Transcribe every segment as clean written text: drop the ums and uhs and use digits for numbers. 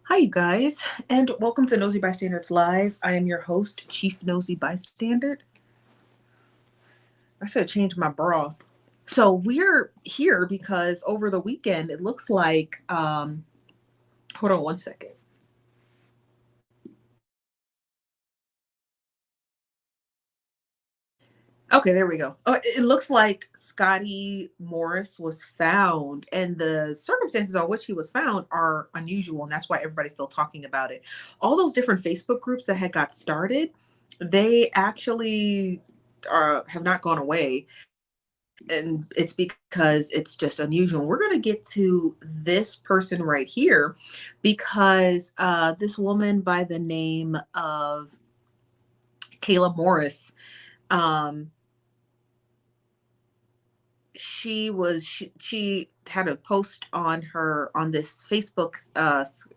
Hi, you guys, and welcome to Nosy Bystanders Live. I am your host, Chief Nosy Bystander. I should have changed my bra. So we're here because over the weekend, it looks like, hold on one second. Okay, there we go. It looks like Scotty Morris was found, and the circumstances on which he was found are unusual, and that's why everybody's still talking about it. All those different Facebook groups that had got started, they actually have not gone away, and it's because it's just unusual. We're going to get to this person right here because this woman by the name of Kayla Morris. Um, she had a post on her on this Facebook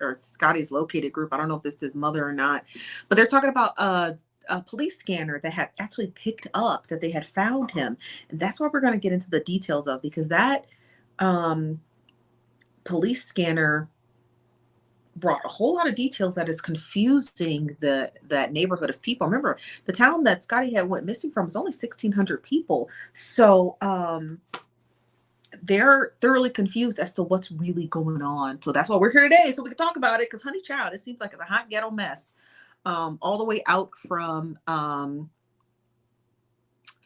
or Scotty's located group. I don't know if this is mother or not, but they're talking about a police scanner that had actually picked up that they had found him, and that's what we're going to get into the details of, because that um police scanner brought a whole lot of details that is confusing that neighborhood of people. Remember, the town that Scotty had went missing from was only 1,600 people. So they're thoroughly confused as to what's really going on. So that's why we're here today, so we can talk about it. Because, honey child, it seems like it's a hot ghetto mess, all the way out from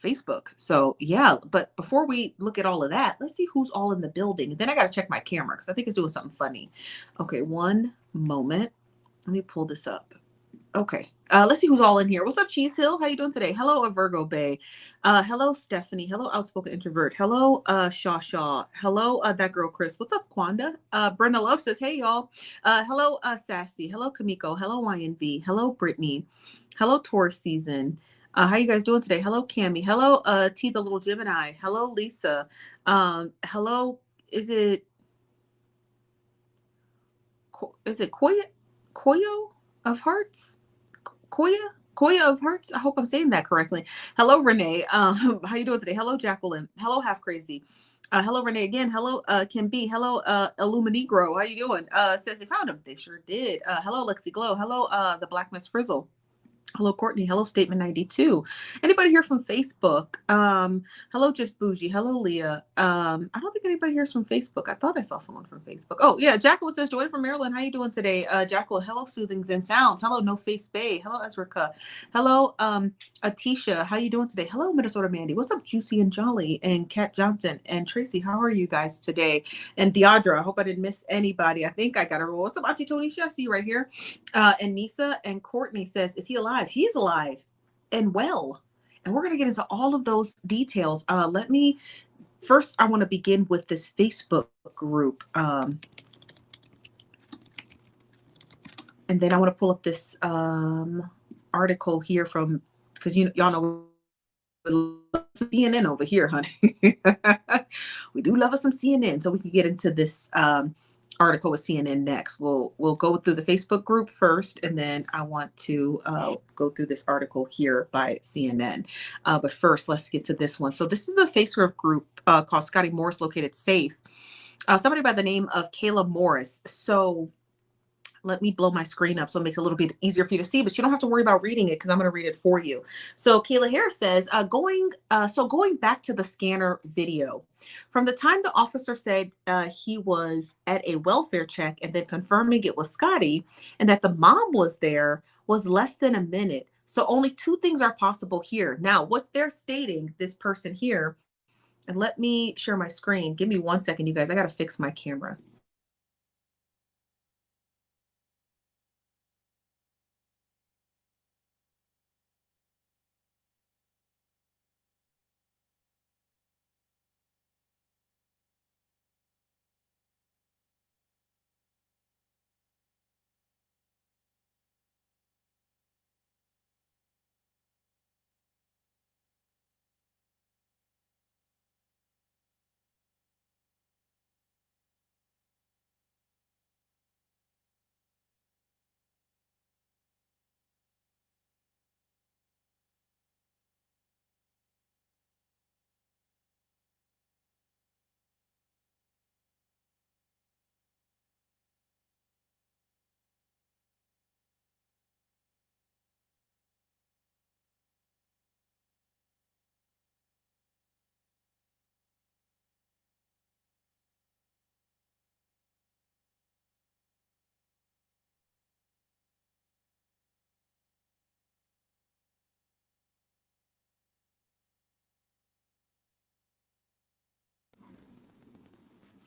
Facebook. So yeah, but before we look at all of that, let's see who's all in the building. Then I got to check my camera because I think it's doing something funny. Okay, one moment. Let me pull this up. Okay. Let's see who's all in here. What's up, Cheese Hill? How you doing today? Hello, Virgo Bay. Hello, Stephanie. Hello, Outspoken Introvert. Hello, Shaw Shaw. Hello, that girl, Chris. What's up, Quanda? Brenda Love says, hey, y'all. Hello, Sassy. Hello, Kamiko. Hello, YNV. Hello, Brittany. Hello, Taurus Season. How you guys doing today? Hello, Cami. Hello, T the Little Gemini. Hello, Lisa. Hello, is it Koya? Koyo of Hearts? Koya of Hearts. I hope I'm saying that correctly. Hello, Renee. How you doing today? Hello, Jacqueline. Hello, Half Crazy. Hello, Renee again. Hello, Kim B. Hello, Illuminegro. How you doing? Says they found him. They sure did. Hello, Lexi Glow. Hello, the Black Miss Frizzle. Hello, Courtney. Hello, Statement 92. Anybody here from Facebook? Hello, Just Bougie. Hello, Leah. I don't think anybody here is from Facebook. I thought I saw someone from Facebook. Oh, yeah. Jacqueline says, Joy from Maryland. How you doing today? Jacqueline, hello, Soothings and Sounds. Hello, No Face Bay. Hello, Ezrika. Hello, Atisha. How you doing today? Hello, Minnesota Mandy. What's up, Juicy and Jolly? And Kat Johnson and Tracy. How are you guys today? And Deidra, I hope I didn't miss anybody. I think I got her. What's up, Auntie Tonisha? I see you right here. And Nisa and Courtney says, is he alive? He's alive and well. And we're going to get into all of those details. Let me first, I want to begin with this Facebook group. And then I want to pull up this article here from, because y'all know we love CNN over here, honey. We do love us some CNN, so we can get into this article with CNN next. We'll go through the Facebook group first, and then I want to go through this article here by CNN. But first, let's get to this one. So this is a Facebook group called Scotty Morris Located Safe. Somebody by the name of Kayla Morris. So let me blow my screen up so it makes it a little bit easier for you to see, but you don't have to worry about reading it because I'm going to read it for you. So Kayla Harris says, going back to the scanner video, from the time the officer said he was at a welfare check and then confirming it was Scotty and that the mom was there was less than a minute. So only two things are possible here. Now, what they're stating, this person here, and let me share my screen. Give me 1 second, you guys. I got to fix my camera.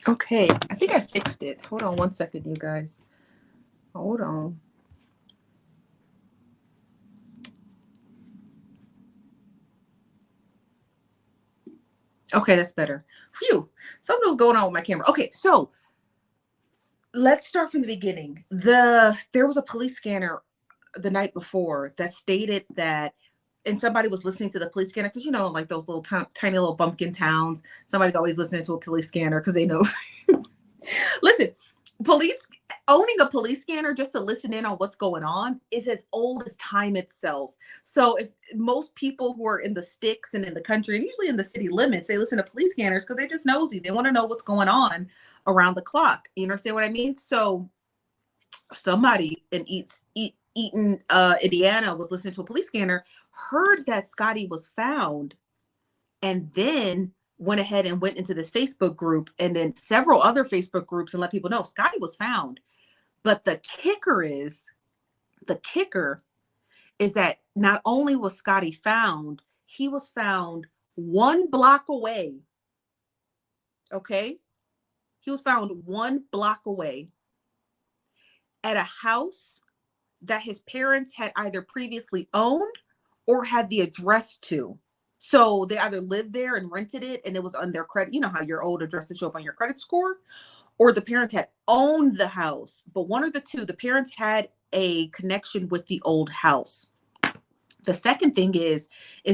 Okay, I think I fixed it. Hold on one second, you guys. Hold on. Okay, that's better. Phew. Something was going on with my camera. Okay, so let's start from the beginning. There was a police scanner the night before that stated that, and somebody was listening to the police scanner because like those little tiny little bumpkin towns, somebody's always listening to a police scanner because they know. Listen, police owning a police scanner just to listen in on what's going on is as old as time itself. So if most people who are in the sticks and in the country and usually in the city limits, they listen to police scanners because they're just nosy. They want to know what's going on around the clock. You understand what I mean? So somebody in Eaton, Indiana was listening to a police scanner, heard that Scotty was found, and then went ahead and went into this Facebook group and then several other Facebook groups and let people know Scotty was found. But the kicker is that not only was Scotty found, he was found 1 block away. Okay. He was found 1 block away at a house that his parents had either previously owned or had the address to. So they either lived there and rented it and it was on their credit. You know how your old addresses show up on your credit score, or the parents had owned the house, but one or the two, the parents had a connection with the old house. The second thing is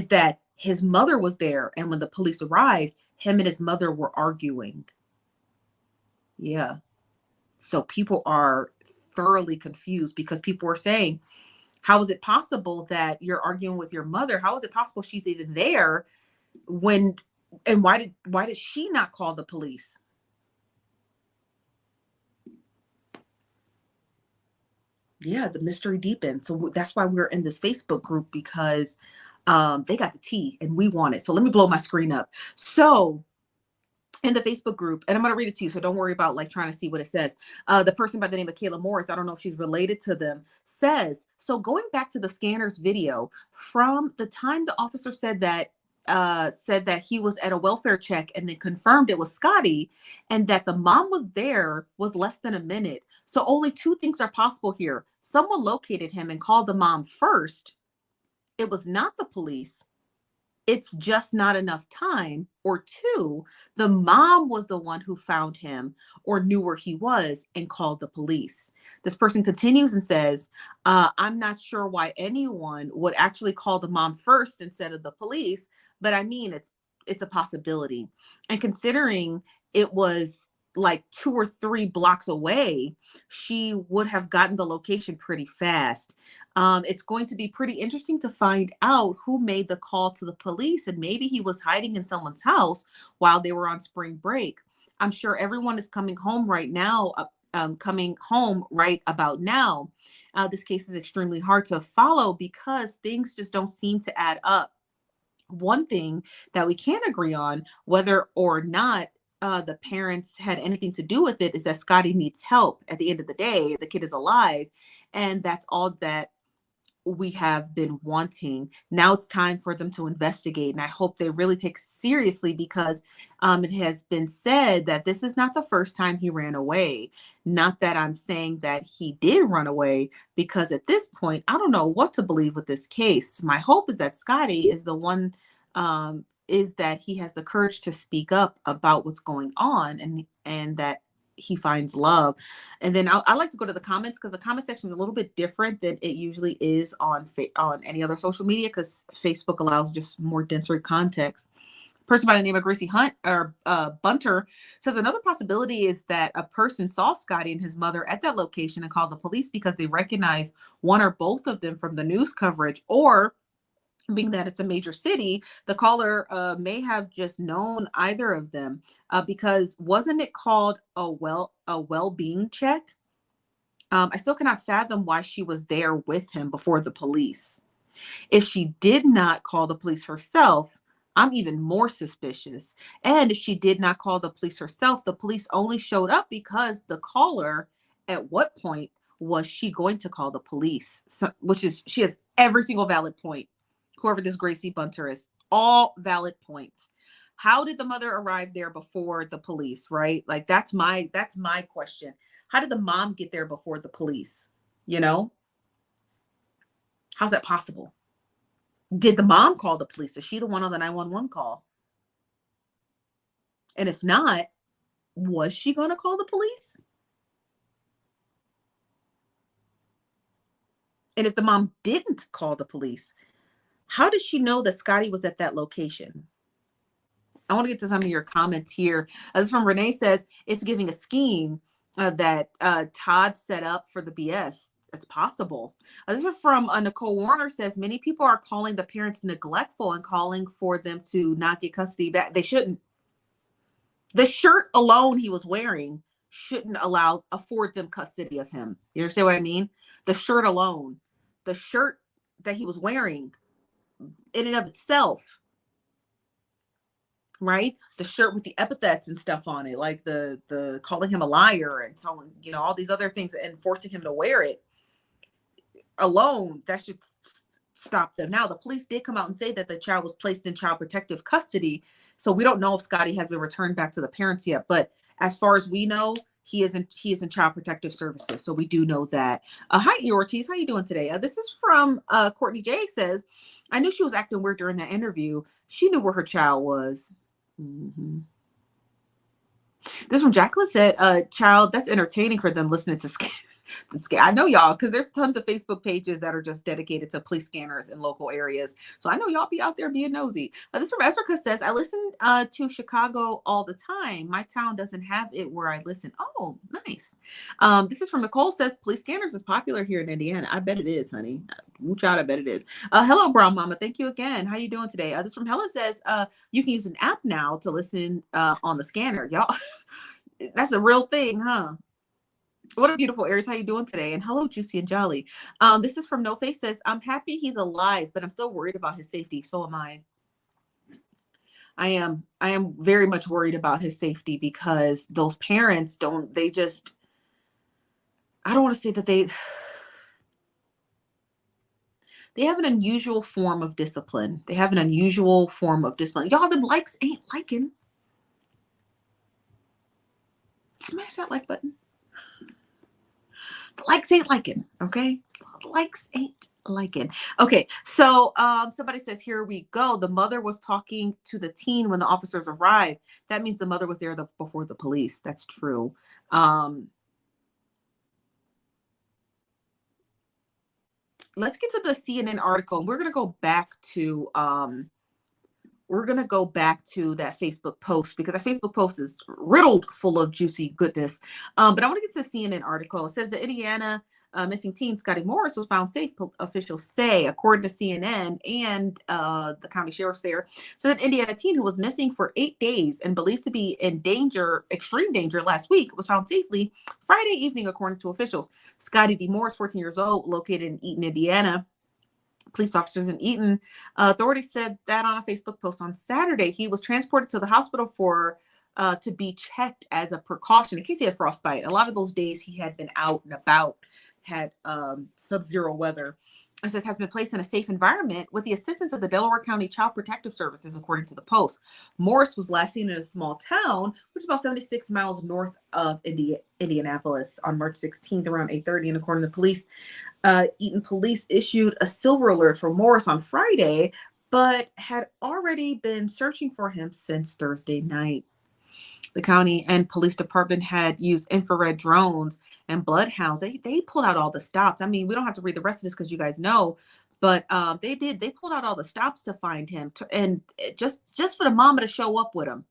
that his mother was there. And when the police arrived, him and his mother were arguing. Yeah. So people are thoroughly confused because people were saying, how is it possible that you're arguing with your mother? How is it possible she's even there when, and why did she not call the police? Yeah, the mystery deepens. So that's why we're in this Facebook group, because they got the tea and we want it. So let me blow my screen up. So in the Facebook group, and I'm going to read it to you, so don't worry about like trying to see what it says. The person by the name of Kayla Morris, I don't know if she's related to them, says, so going back to the scanner's video, from the time the officer said that he was at a welfare check and then confirmed it was Scotty and that the mom was there was less than a minute. So only two things are possible here. Someone located him and called the mom first. It was not the police. It's just not enough time. Or two, the mom was the one who found him or knew where he was and called the police. This person continues and says, I'm not sure why anyone would actually call the mom first instead of the police, but I mean, it's a possibility. And considering it was like 2 or 3 blocks away, she would have gotten the location pretty fast. It's going to be pretty interesting to find out who made the call to the police, and maybe he was hiding in someone's house while they were on spring break. I'm sure everyone is coming home right now, coming home right about now. This case is extremely hard to follow because things just don't seem to add up. One thing that we can agree on, whether or not the parents had anything to do with it, is that Scotty needs help. At the end of the day, the kid is alive, and that's all that we have been wanting. Now it's time for them to investigate, and I hope they really take seriously, because it has been said that this is not the first time he ran away. Not that I'm saying that he did run away, because at this point I don't know what to believe with this case. My hope is that Scotty is the one, is that he has the courage to speak up about what's going on, and that he finds love. And then I like to go to the comments, because the comment section is a little bit different than it usually is on any other social media, because Facebook allows just more denser context. Person by the name of Gracie Hunt, or Bunter, says another possibility is that a person saw Scotty and his mother at that location and called the police because they recognize one or both of them from the news coverage, or being that it's a major city, the caller may have just known either of them, because wasn't it called a well-being check? I still cannot fathom why she was there with him before the police. If she did not call the police herself, I'm even more suspicious. And if she did not call the police herself, the police only showed up because the caller, at what point was she going to call the police? So, she has every single valid point. Whoever this Gracie Bunter is, all valid points. How did the mother arrive there before the police, right? Like that's my question. How did the mom get there before the police? You know? How's that possible? Did the mom call the police? Is she the one on the 911 call? And if not, was she going to call the police? And if the mom didn't call the police, how did she know that Scotty was at that location? I want to get to some of your comments here. This from Renee says it's giving a scheme that Todd set up for the BS. It's possible. This is from Nicole Warner says many people are calling the parents neglectful and calling for them to not get custody back. They shouldn't. The shirt alone he was wearing shouldn't afford them custody of him. You understand what I mean? The shirt alone, the shirt that he was wearing in and of itself, right? The shirt with the epithets and stuff on it, like the calling him a liar and telling, all these other things and forcing him to wear it alone, that should stop them. Now, the police did come out and say that the child was placed in child protective custody. So we don't know if Scotty has been returned back to the parents yet. But as far as we know, he is in child protective services. So we do know that. Hi, Ortiz. How you doing today? This is from Courtney J. Says, I knew she was acting weird during that interview. She knew where her child was. Mm-hmm. This from Jacqueline said, child, that's entertaining for them listening to I know y'all, because there's tons of Facebook pages that are just dedicated to police scanners in local areas. So I know y'all be out there being nosy. This from Ezra says, I listen to Chicago all the time. My town doesn't have it where I listen. Oh, nice. This is from Nicole says, police scanners is popular here in Indiana. I bet it is, honey. Child, I bet it is. Hello, Brown Mama. Thank you again. How you doing today? This from Helen says, you can use an app now to listen on the scanner. Y'all, that's a real thing, huh? What a beautiful Aries. How you doing today? And hello, Juicy and Jolly. This is from No Face says, I'm happy he's alive, but I'm still worried about his safety. So am I. I am very much worried about his safety because those parents I don't want to say that they have an unusual form of discipline. They have an unusual form of discipline. Y'all, them likes ain't liking. Smash that like button. The likes ain't liking, okay? The likes ain't liking. Okay, so somebody says, here we go. The mother was talking to the teen when the officers arrived. That means the mother was there before the police. That's true. Let's get to the CNN article. We're going to go back to that Facebook post because that Facebook post is riddled full of juicy goodness. But I want to get to the CNN article. It says the Indiana missing teen Scottiemorris was found safe, officials say, according to CNN and the county sheriff's there. So that Indiana teen who was missing for 8 days and believed to be in extreme danger last week was found safely Friday evening, according to officials. Scottiemorris, 14 years old, located in Eaton, Indiana. Police officers in Eaton. Authorities said that on a Facebook post on Saturday. He was transported to the hospital to be checked as a precaution in case he had frostbite. A lot of those days he had been out and about, had sub-zero weather. It says has been placed in a safe environment with the assistance of the Delaware County Child Protective Services, according to the Post. Morris was last seen in a small town, which is about 76 miles north of Indianapolis on March 16th around 8:30. And according to police, Eaton police issued a silver alert for Morris on Friday, but had already been searching for him since Thursday night. The county and police department had used infrared drones and bloodhounds. They pulled out all the stops. I mean, we don't have to read the rest of this because you guys know, but they pulled out all the stops to find him, and just for the mama to show up with him.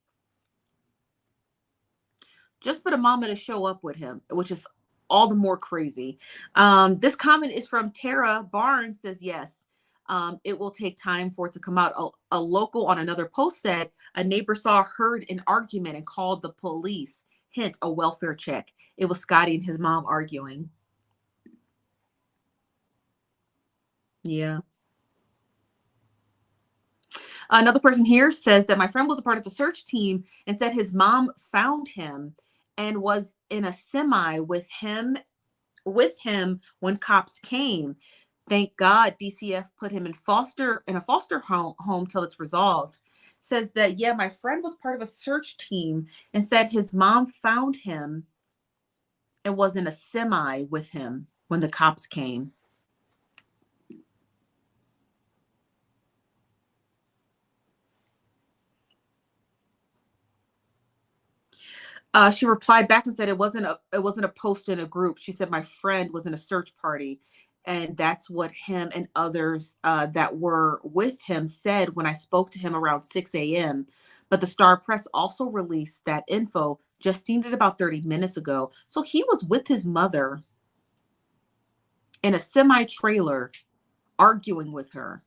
Just for the mama to show up with him, which is all the more crazy. This comment is from Tara Barnes, says yes. It will take time for it to come out. A local on another post said a neighbor heard an argument and called the police. Hint, a welfare check. It was Scotty and his mom arguing. Yeah. Another person here says that my friend was a part of the search team and said his mom found him and was in a semi with him when cops came. Thank God DCF put him in a foster home till it's resolved. says that, yeah, my friend was part of a search team and said his mom found him and was in a semi with him when the cops came. She replied back and said it wasn't a post in a group. She said my friend was in a search party, and that's what him and others that were with him said when I spoke to him around 6 a.m. But the Star Press also released that info just seen it about 30 minutes ago. So he was with his mother in a semi trailer arguing with her.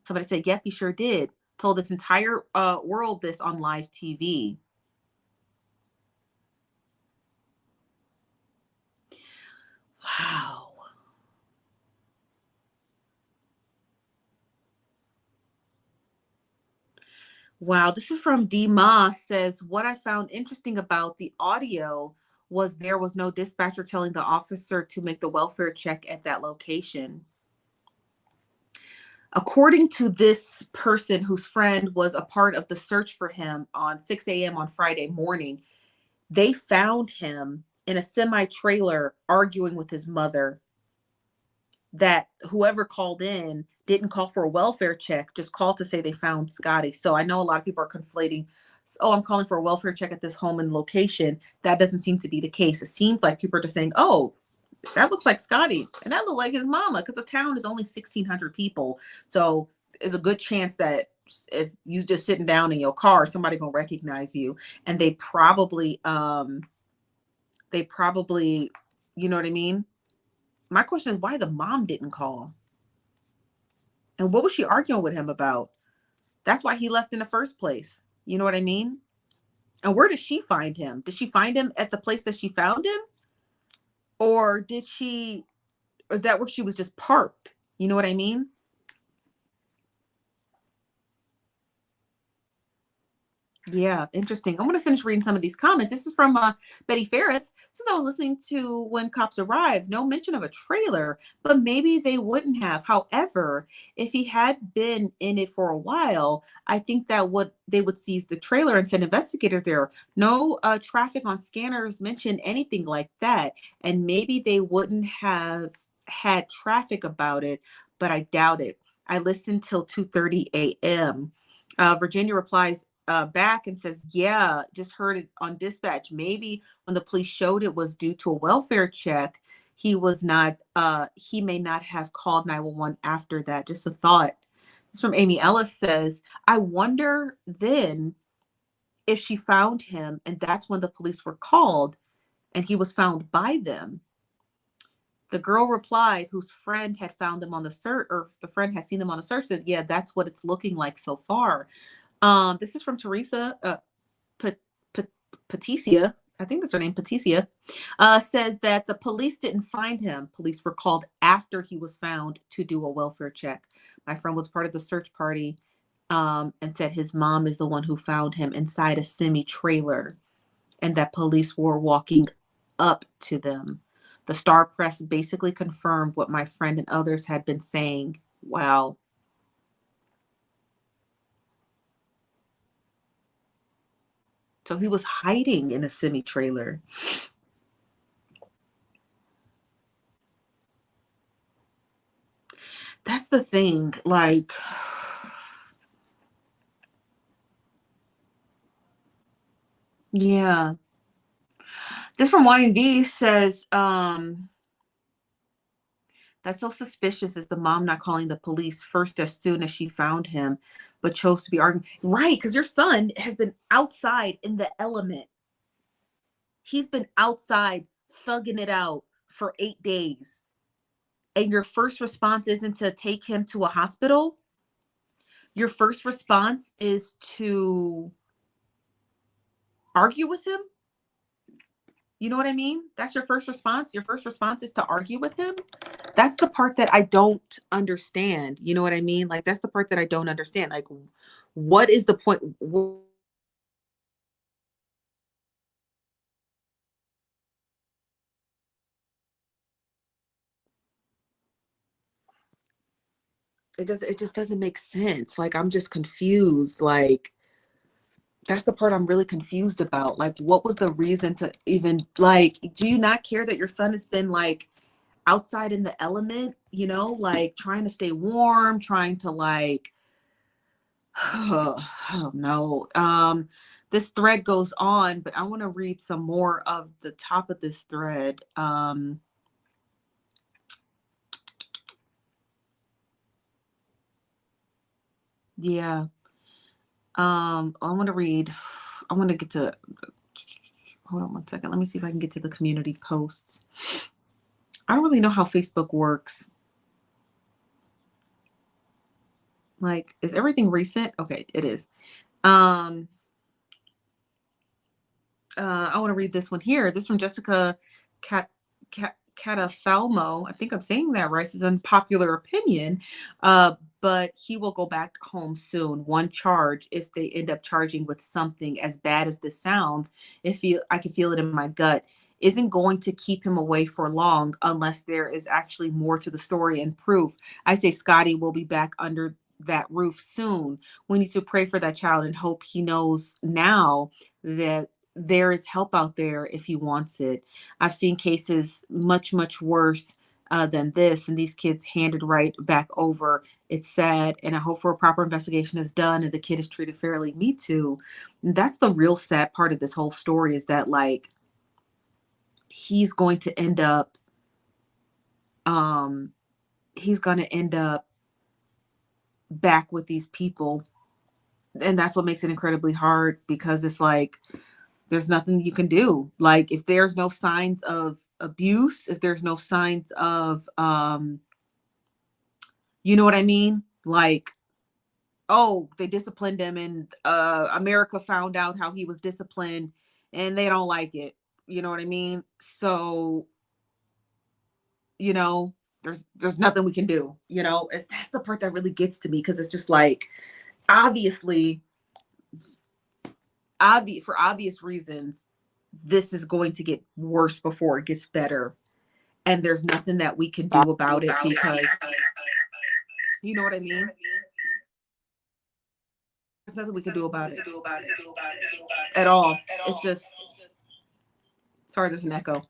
Somebody said, "Yep, he sure did." Told this entire world this on live TV. Wow. Wow, this is from D Moss says what I found interesting about the audio was there was no dispatcher telling the officer to make the welfare check at that location. According to this person whose friend was a part of the search for him on 6 a.m. on Friday morning, they found him in a semi trailer arguing with his mother. That whoever called in didn't call for a welfare check, just called to say they found Scotty. So I know a lot of people are conflating, oh, I'm calling for a welfare check at this home and location. That doesn't seem to be the case. It seems like people are just saying, oh, that looks like Scotty and that looked like his mama, because the town is only 1,600 people. So there's a good chance that if you just sitting down in your car, somebody gonna recognize you. And they probably, you know what I mean? My question is why the mom didn't call. And what was she arguing with him about? That's why he left in the first place. You know what I mean? And where did she find him? Did she find him at the place that she found him? Or is that where she was just parked? You know what I mean? Yeah, interesting. I'm going to finish reading some of these comments. This is from Betty Ferris. Since I was listening to When Cops Arrived, no mention of a trailer, but maybe they wouldn't have. However, if he had been in it for a while, I think that they would seize the trailer and send investigators there. No traffic on scanners mentioned anything like that, and maybe they wouldn't have had traffic about it, but I doubt it. I listened till 2:30 a.m. Virginia replies back and says, yeah, just heard it on dispatch. Maybe when the police showed it was due to a welfare check, he may not have called 911 after that. Just a thought. This from Amy Ellis says, I wonder then if she found him and that's when the police were called and he was found by them. The girl replied, whose friend had found them on the search, or the friend had seen them on the search, said, yeah, that's what it's looking like so far. This is from Teresa Patricia. I think that's her name, Patricia, says that the police didn't find him. Police were called after he was found to do a welfare check. My friend was part of the search party and said his mom is the one who found him inside a semi trailer and that police were walking up to them. The Star Press basically confirmed what my friend and others had been saying. Wow. So he was hiding in a semi trailer. That's the thing. Like, yeah. This from YNV says, that's so suspicious is the mom not calling the police first as soon as she found him, but chose to be arguing. Right, because your son has been outside in the element. He's been outside thugging it out for 8 days. And your first response isn't to take him to a hospital. Your first response is to argue with him. You know what I mean? That's your first response. Your first response is to argue with him. That's the part that I don't understand. You know what I mean? Like, that's the part that I don't understand. Like, what is the point? it just doesn't make sense. Like, I'm just confused. Like, that's the part I'm really confused about. Like, what was the reason to even, like, do you not care that your son has been like outside in the element, you know, like trying to stay warm, trying to like, I don't know. This thread goes on, but I want to read some more of the top of this thread. Yeah. I want to get to, hold on one second. Let me see if I can get to the community posts. I don't really know how Facebook works. Like, is everything recent? Okay, it is. I want to read this one here. This from Jessica Catafalmo. I think I'm saying that right. This is unpopular opinion. But he will go back home soon. One charge, if they end up charging with something as bad as this sounds, I can feel it in my gut, isn't going to keep him away for long unless there is actually more to the story and proof. I say Scotty will be back under that roof soon. We need to pray for that child and hope he knows now that there is help out there if he wants it. I've seen cases much, much worse than this, and these kids handed right back over. It's sad, and I hope for a proper investigation is done and the kid is treated fairly. Me too. And that's the real sad part of this whole story, is that like he's going to end up back with these people, and that's what makes it incredibly hard, because it's like there's nothing you can do. Like, if there's no signs of abuse, if there's no signs of you know what I mean, like, oh, they disciplined him and America found out how he was disciplined and they don't like it, you know what I mean? So, you know, there's nothing we can do, you know. That's the part that really gets to me, because it's just like, obviously, for obvious reasons, this is going to get worse before it gets better, and there's nothing that we can do about it, because you know what I mean. There's nothing we can do about it at all. It's just, sorry, there's an echo.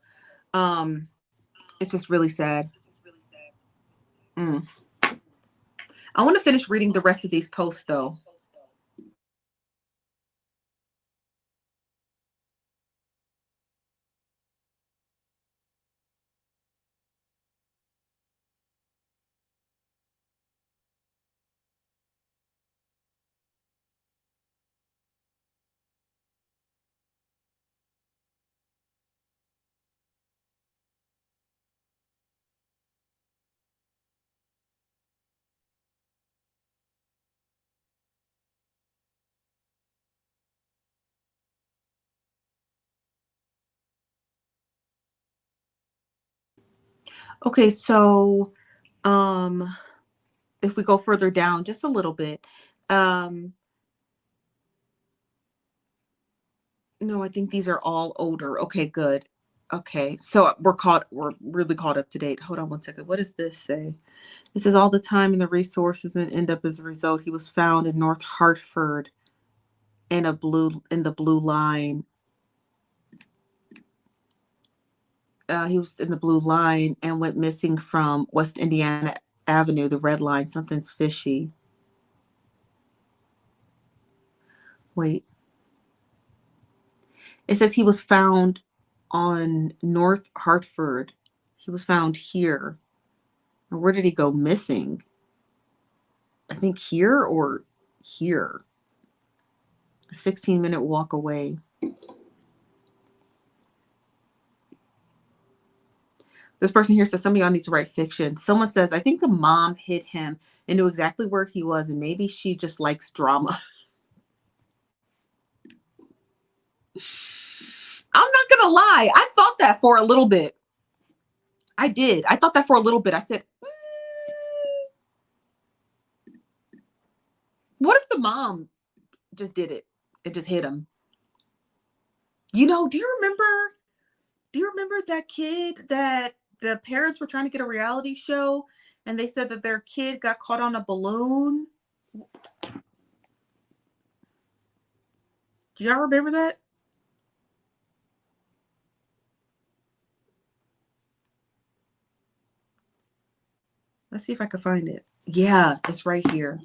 Um, it's just really sad. Mm. I want to finish reading the rest of these posts though. Okay, so if we go further down just a little bit, um, no, I think these are all older. Okay, good. Okay, so we're really caught up to date. Hold on one second. What does this say? This is all the time and the resources, and end up as a result. He was found in North Hartford in the blue line. He was in the blue line and went missing from West Indiana Avenue, the red line. Something's fishy. Wait. It says he was found on North Hartford. He was found here. Where did he go missing? I think here or here. A 16-minute walk away. This person here says, some of y'all need to write fiction. Someone says, I think the mom hid him and knew exactly where he was, and maybe she just likes drama. I'm not gonna lie. I thought that for a little bit. I did. I thought that for a little bit. I said, what if the mom just did it? It just hit him. You know, do you remember that kid that the parents were trying to get a reality show, and they said that their kid got caught on a balloon. Do y'all remember that? Let's see if I can find it. Yeah, it's right here.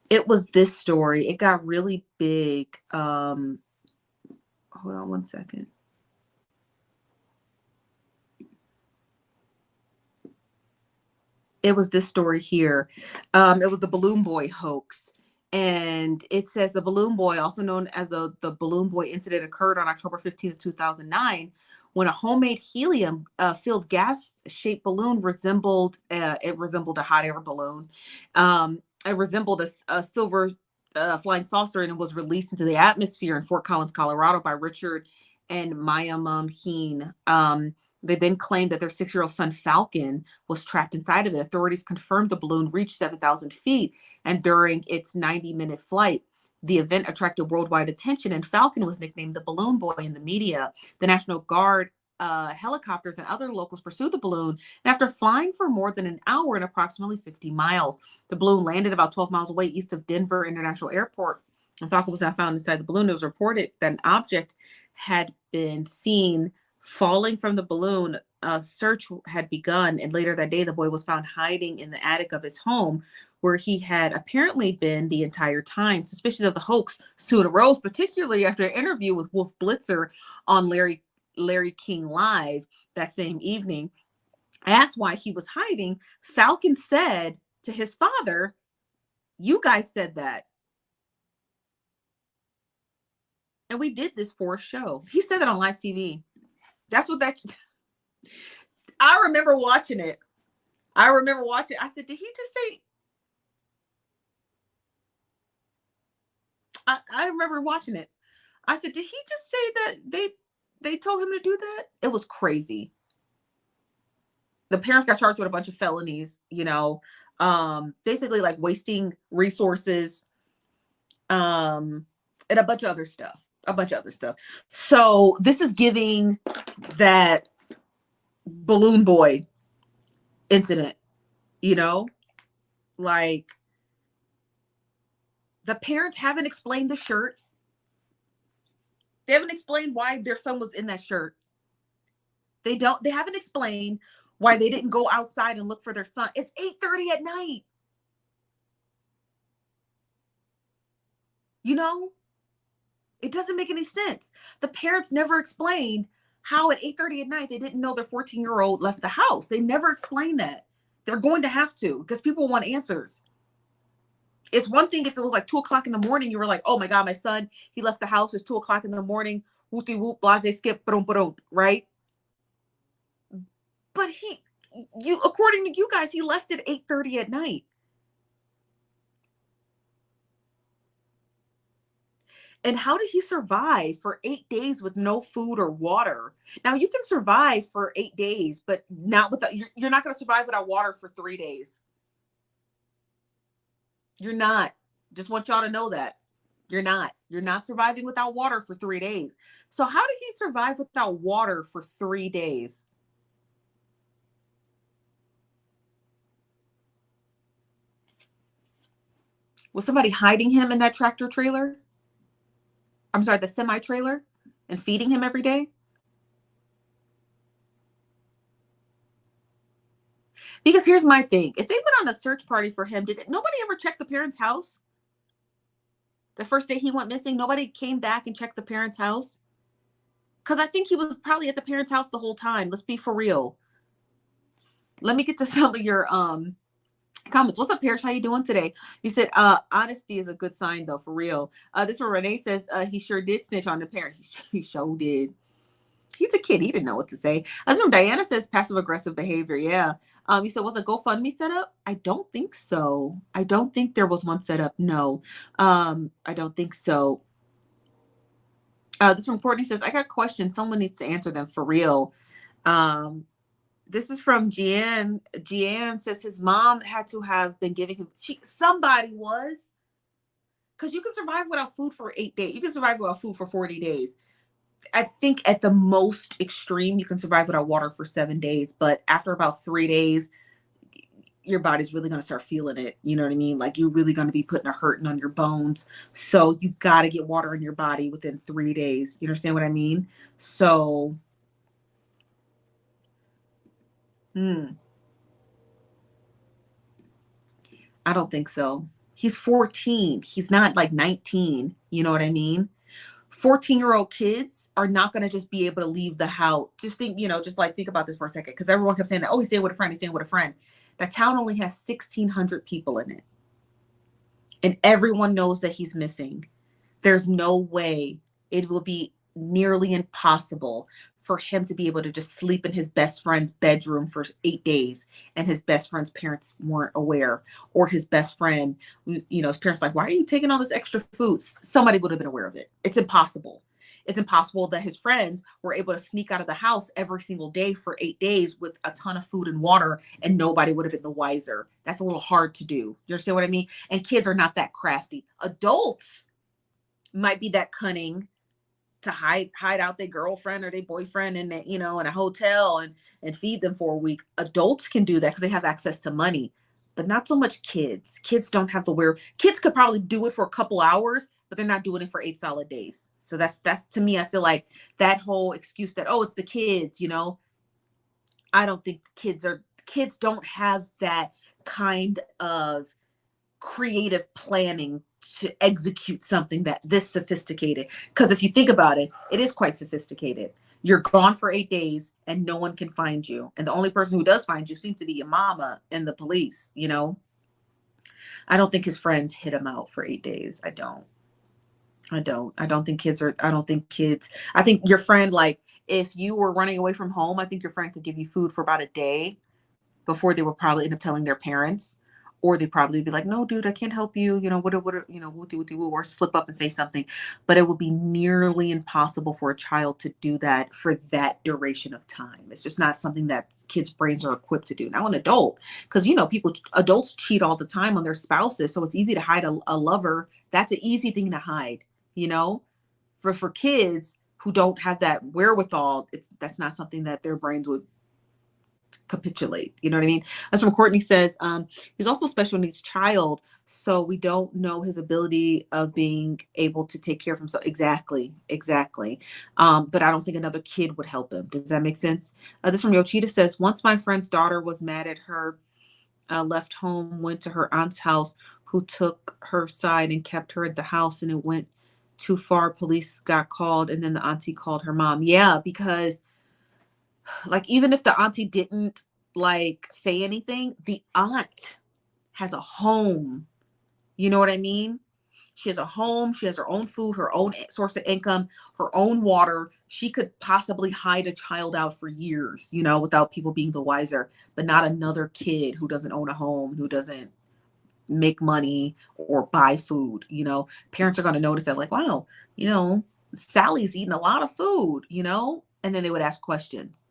It was this story. It got really big. Hold on one second. It was this story here. It was the Balloon Boy hoax. And it says the Balloon Boy, also known as the Balloon Boy incident, occurred on October 15th, 2009, when a homemade helium filled gas shaped balloon resembled a hot air balloon. It resembled a silver flying saucer, and it was released into the atmosphere in Fort Collins, Colorado by Richard and Maya Heen. They then claimed that their 6-year-old son, Falcon, was trapped inside of it. Authorities confirmed the balloon reached 7,000 feet, and during its 90-minute flight, the event attracted worldwide attention, and Falcon was nicknamed the Balloon Boy in the media. The National Guard helicopters and other locals pursued the balloon, and after flying for more than an hour and approximately 50 miles, the balloon landed about 12 miles away east of Denver International Airport. And Falcon was not found inside the balloon. It was reported that an object had been seen falling from the balloon. A search had begun, and later that day, the boy was found hiding in the attic of his home, where he had apparently been the entire time. Suspicions of the hoax soon arose, particularly after an interview with Wolf Blitzer on Larry King Live that same evening. Asked why he was hiding, Falcon said to his father, "You guys said that, and we did this for a show." He said that on live TV. That's what that. I remember watching it. I said, did he just say? I remember watching it. I said, did he just say that they told him to do that? It was crazy. The parents got charged with a bunch of felonies, basically like wasting resources, and a bunch of other stuff. So this is giving that Balloon Boy incident, like the parents haven't explained the shirt. They haven't explained why their son was in that shirt. They haven't explained why they didn't go outside and look for their son. It's 8:30 at night. It doesn't make any sense. The parents never explained how at 8:30 at night they didn't know their 14-year-old left the house. They never explained that. They're going to have to, because people want answers. It's one thing if it was like 2:00 in the morning, you were like, oh my God, my son, he left the house. It's 2:00 in the morning. Whoopty whoop, blase skip, boom, right? But according to you guys, he left at 8:30 at night. And how did he survive for 8 days with no food or water? Now you can survive for 8 days, but not you're not going to survive without water for 3 days. You're not. Just want y'all to know that. You're not surviving without water for 3 days. So how did he survive without water for 3 days? Was somebody hiding him in that tractor trailer? I'm sorry, the semi trailer, and feeding him every day? Because here's my thing. If they went on a search party for him, did nobody ever check the parents' house? The first day he went missing, nobody came back and checked the parents' house? Because I think he was probably at the parents' house the whole time. Let's be for real. Let me get to some of your comments. What's up, Parrish? How you doing today? He said, honesty is a good sign, though, for real. This one, Renee says, he sure did snitch on the parent. He sure did. He's a kid. He didn't know what to say. This one, Diana says, passive aggressive behavior. Yeah. He said, was a GoFundMe set up? I don't think so. I don't think there was one set up. No. I don't think so. This one, Courtney says, I got questions. Someone needs to answer them for real. This is from Gian. Gian says his mom had to have been giving him, somebody was, because you can survive without food for 8 days. You can survive without food for 40 days. I think at the most extreme, you can survive without water for 7 days. But after about 3 days, your body's really going to start feeling it. You know what I mean? Like you're really going to be putting a hurting on your bones. So you got to get water in your body within 3 days. You understand what I mean? So, I don't think so. He's 14. He's not like 19. You know what I mean? 14-year-old kids are not going to just be able to leave the house. Just think, just like think about this for a second. Because everyone kept saying that, oh, he's staying with a friend. He's staying with a friend. That town only has 1,600 people in it. And everyone knows that he's missing. There's no way, it will be nearly impossible for him to be able to just sleep in his best friend's bedroom for 8 days and his best friend's parents weren't aware, or his best friend, his parents like, why are you taking all this extra food? Somebody would have been aware of it. It's impossible. It's impossible that his friends were able to sneak out of the house every single day for 8 days with a ton of food and water, and nobody would have been the wiser. That's a little hard to do. You understand what I mean? And kids are not that crafty. Adults might be that cunning to hide out their girlfriend or their boyfriend in in a hotel and feed them for a week. Adults can do that because they have access to money, but not so much kids. Kids don't have to wear. Kids could probably do it for a couple hours, but they're not doing it for 8 solid days. So that's to me, I feel like that whole excuse that, oh, it's the kids, I don't think kids don't have that kind of creative planning to execute something that this sophisticated. Because if you think about it, it is quite sophisticated. You're gone for 8 days and no one can find you. And the only person who does find you seems to be your mama and the police, I don't think his friends hit him out for 8 days. I don't think kids, I think your friend, like if you were running away from home, I think your friend could give you food for about a day before they would probably end up telling their parents, or they'd probably be like, no, dude, I can't help you. Or slip up and say something. But it would be nearly impossible for a child to do that for that duration of time. It's just not something that kids' brains are equipped to do. Now, an adult, because, adults cheat all the time on their spouses. So it's easy to hide a lover. That's an easy thing to hide, for kids who don't have that wherewithal. That's not something that their brains would capitulate. You know what I mean? That's from Courtney says, he's also a special needs child, so we don't know his ability of being able to take care of himself. Exactly. But I don't think another kid would help him. Does that make sense? This from Yochita says, once my friend's daughter was mad at her, left home, went to her aunt's house, who took her side and kept her at the house, and it went too far. Police got called, and then the auntie called her mom. Yeah, because like even if the auntie didn't like say anything, the aunt has a home. You know what I mean? She has a home, she has her own food, her own source of income, her own water. She could possibly hide a child out for years, without people being the wiser, but not another kid who doesn't own a home, who doesn't make money or buy food. Parents are going to notice that, like, wow, Sally's eating a lot of food, and then they would ask questions.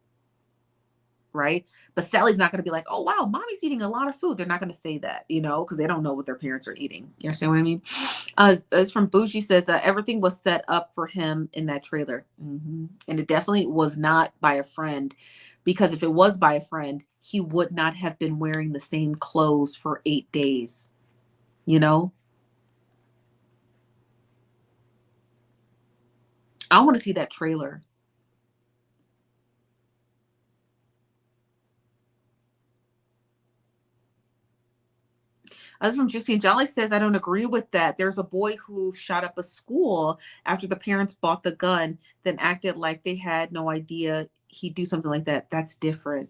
Right. But Sally's not going to be like, oh, wow, mommy's eating a lot of food. They're not going to say that, because they don't know what their parents are eating. You understand what I mean? It's from Bougie says, everything was set up for him in that trailer. And it definitely was not by a friend, because if it was by a friend, he would not have been wearing the same clothes for 8 days. I want to see that trailer. As from Juicy and Jolly says, I don't agree with that. There's a boy who shot up a school after the parents bought the gun, then acted like they had no idea he'd do something like that. That's different.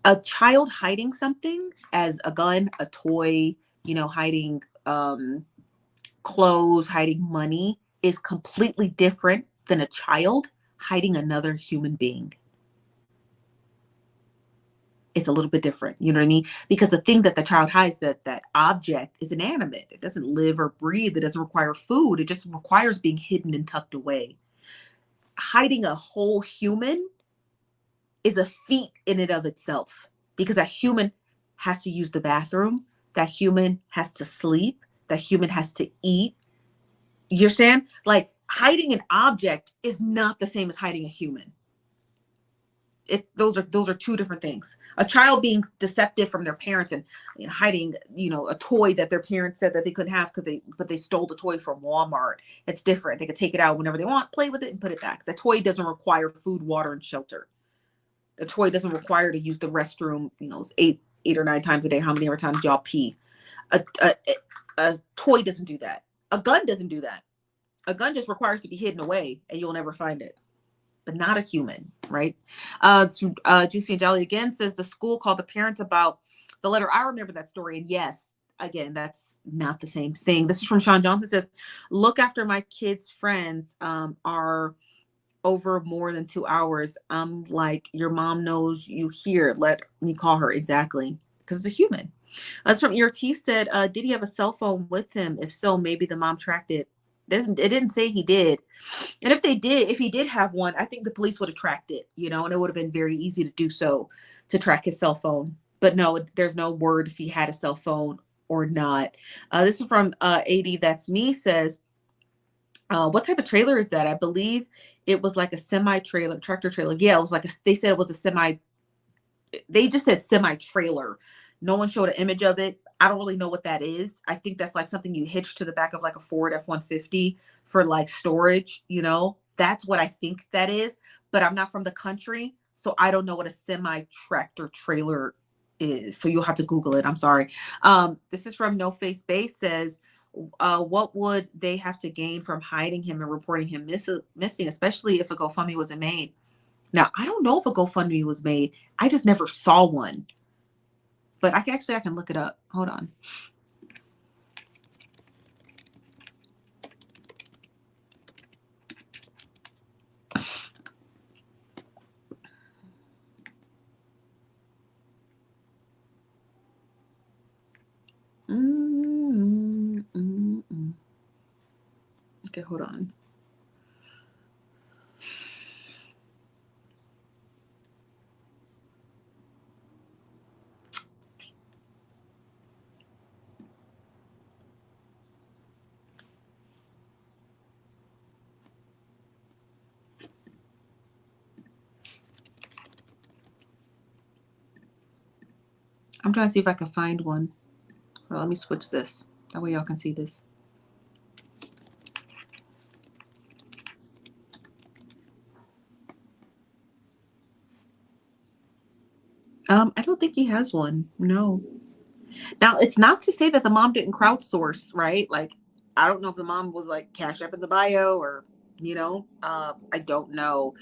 A child hiding something as a gun, a toy, hiding clothes, hiding money is completely different than a child hiding another human being. It's a little bit different. You know what I mean? Because the thing that the child hides, that object, is inanimate. It doesn't live or breathe. It doesn't require food. It just requires being hidden and tucked away. Hiding a whole human is a feat in and of itself, because that human has to use the bathroom. that human has to sleep, that human has to eat. You understand? Like hiding an object is not the same as hiding a human. Those are two different things. A child being deceptive from their parents and hiding, a toy that their parents said that they couldn't have but they stole the toy from Walmart. It's different. They could take it out whenever they want, play with it, and put it back. The toy doesn't require food, water, and shelter. The toy doesn't require to use the restroom, eight or nine times a day. How many ever times y'all pee? A toy doesn't do that. A gun doesn't do that. A gun just requires to be hidden away, and you'll never find it. But not a human, right? Juicy and Jelly again says the school called the parents about the letter. I remember that story. And yes, again, that's not the same thing. This is from Sean Johnson. Says, look after my kids' friends are over more than 2 hours. I'm like, your mom knows you here. Let me call her. Exactly. Because it's a human. That's from ERT said, did he have a cell phone with him? If so, maybe the mom tracked it. It didn't say he did. And if he did have one, I think the police would have tracked it, and it would have been very easy to do so, to track his cell phone. But no, there's no word if he had a cell phone or not. This is from AD That's Me says, what type of trailer is that? I believe it was like a semi-trailer, tractor trailer. Yeah, it was they said it was a they just said semi-trailer. No one showed an image of it. I don't really know what that is. I think that's like something you hitch to the back of like a Ford F-150 for like storage, That's what I think that is. But I'm not from the country, so I don't know what a semi-tractor trailer is. So you'll have to Google it. I'm sorry. This is from No Face Base says, what would they have to gain from hiding him and reporting him missing, especially if a GoFundMe wasn't made? Now, I don't know if a GoFundMe was made. I just never saw one. But I can look it up. Hold on. Okay, hold on. I'm trying to see if I can find one. Well, let me switch this. That way y'all can see this. I don't think he has one. No. Now, it's not to say that the mom didn't crowdsource, right? Like, I don't know if the mom was like Cash App in the bio or, I don't know.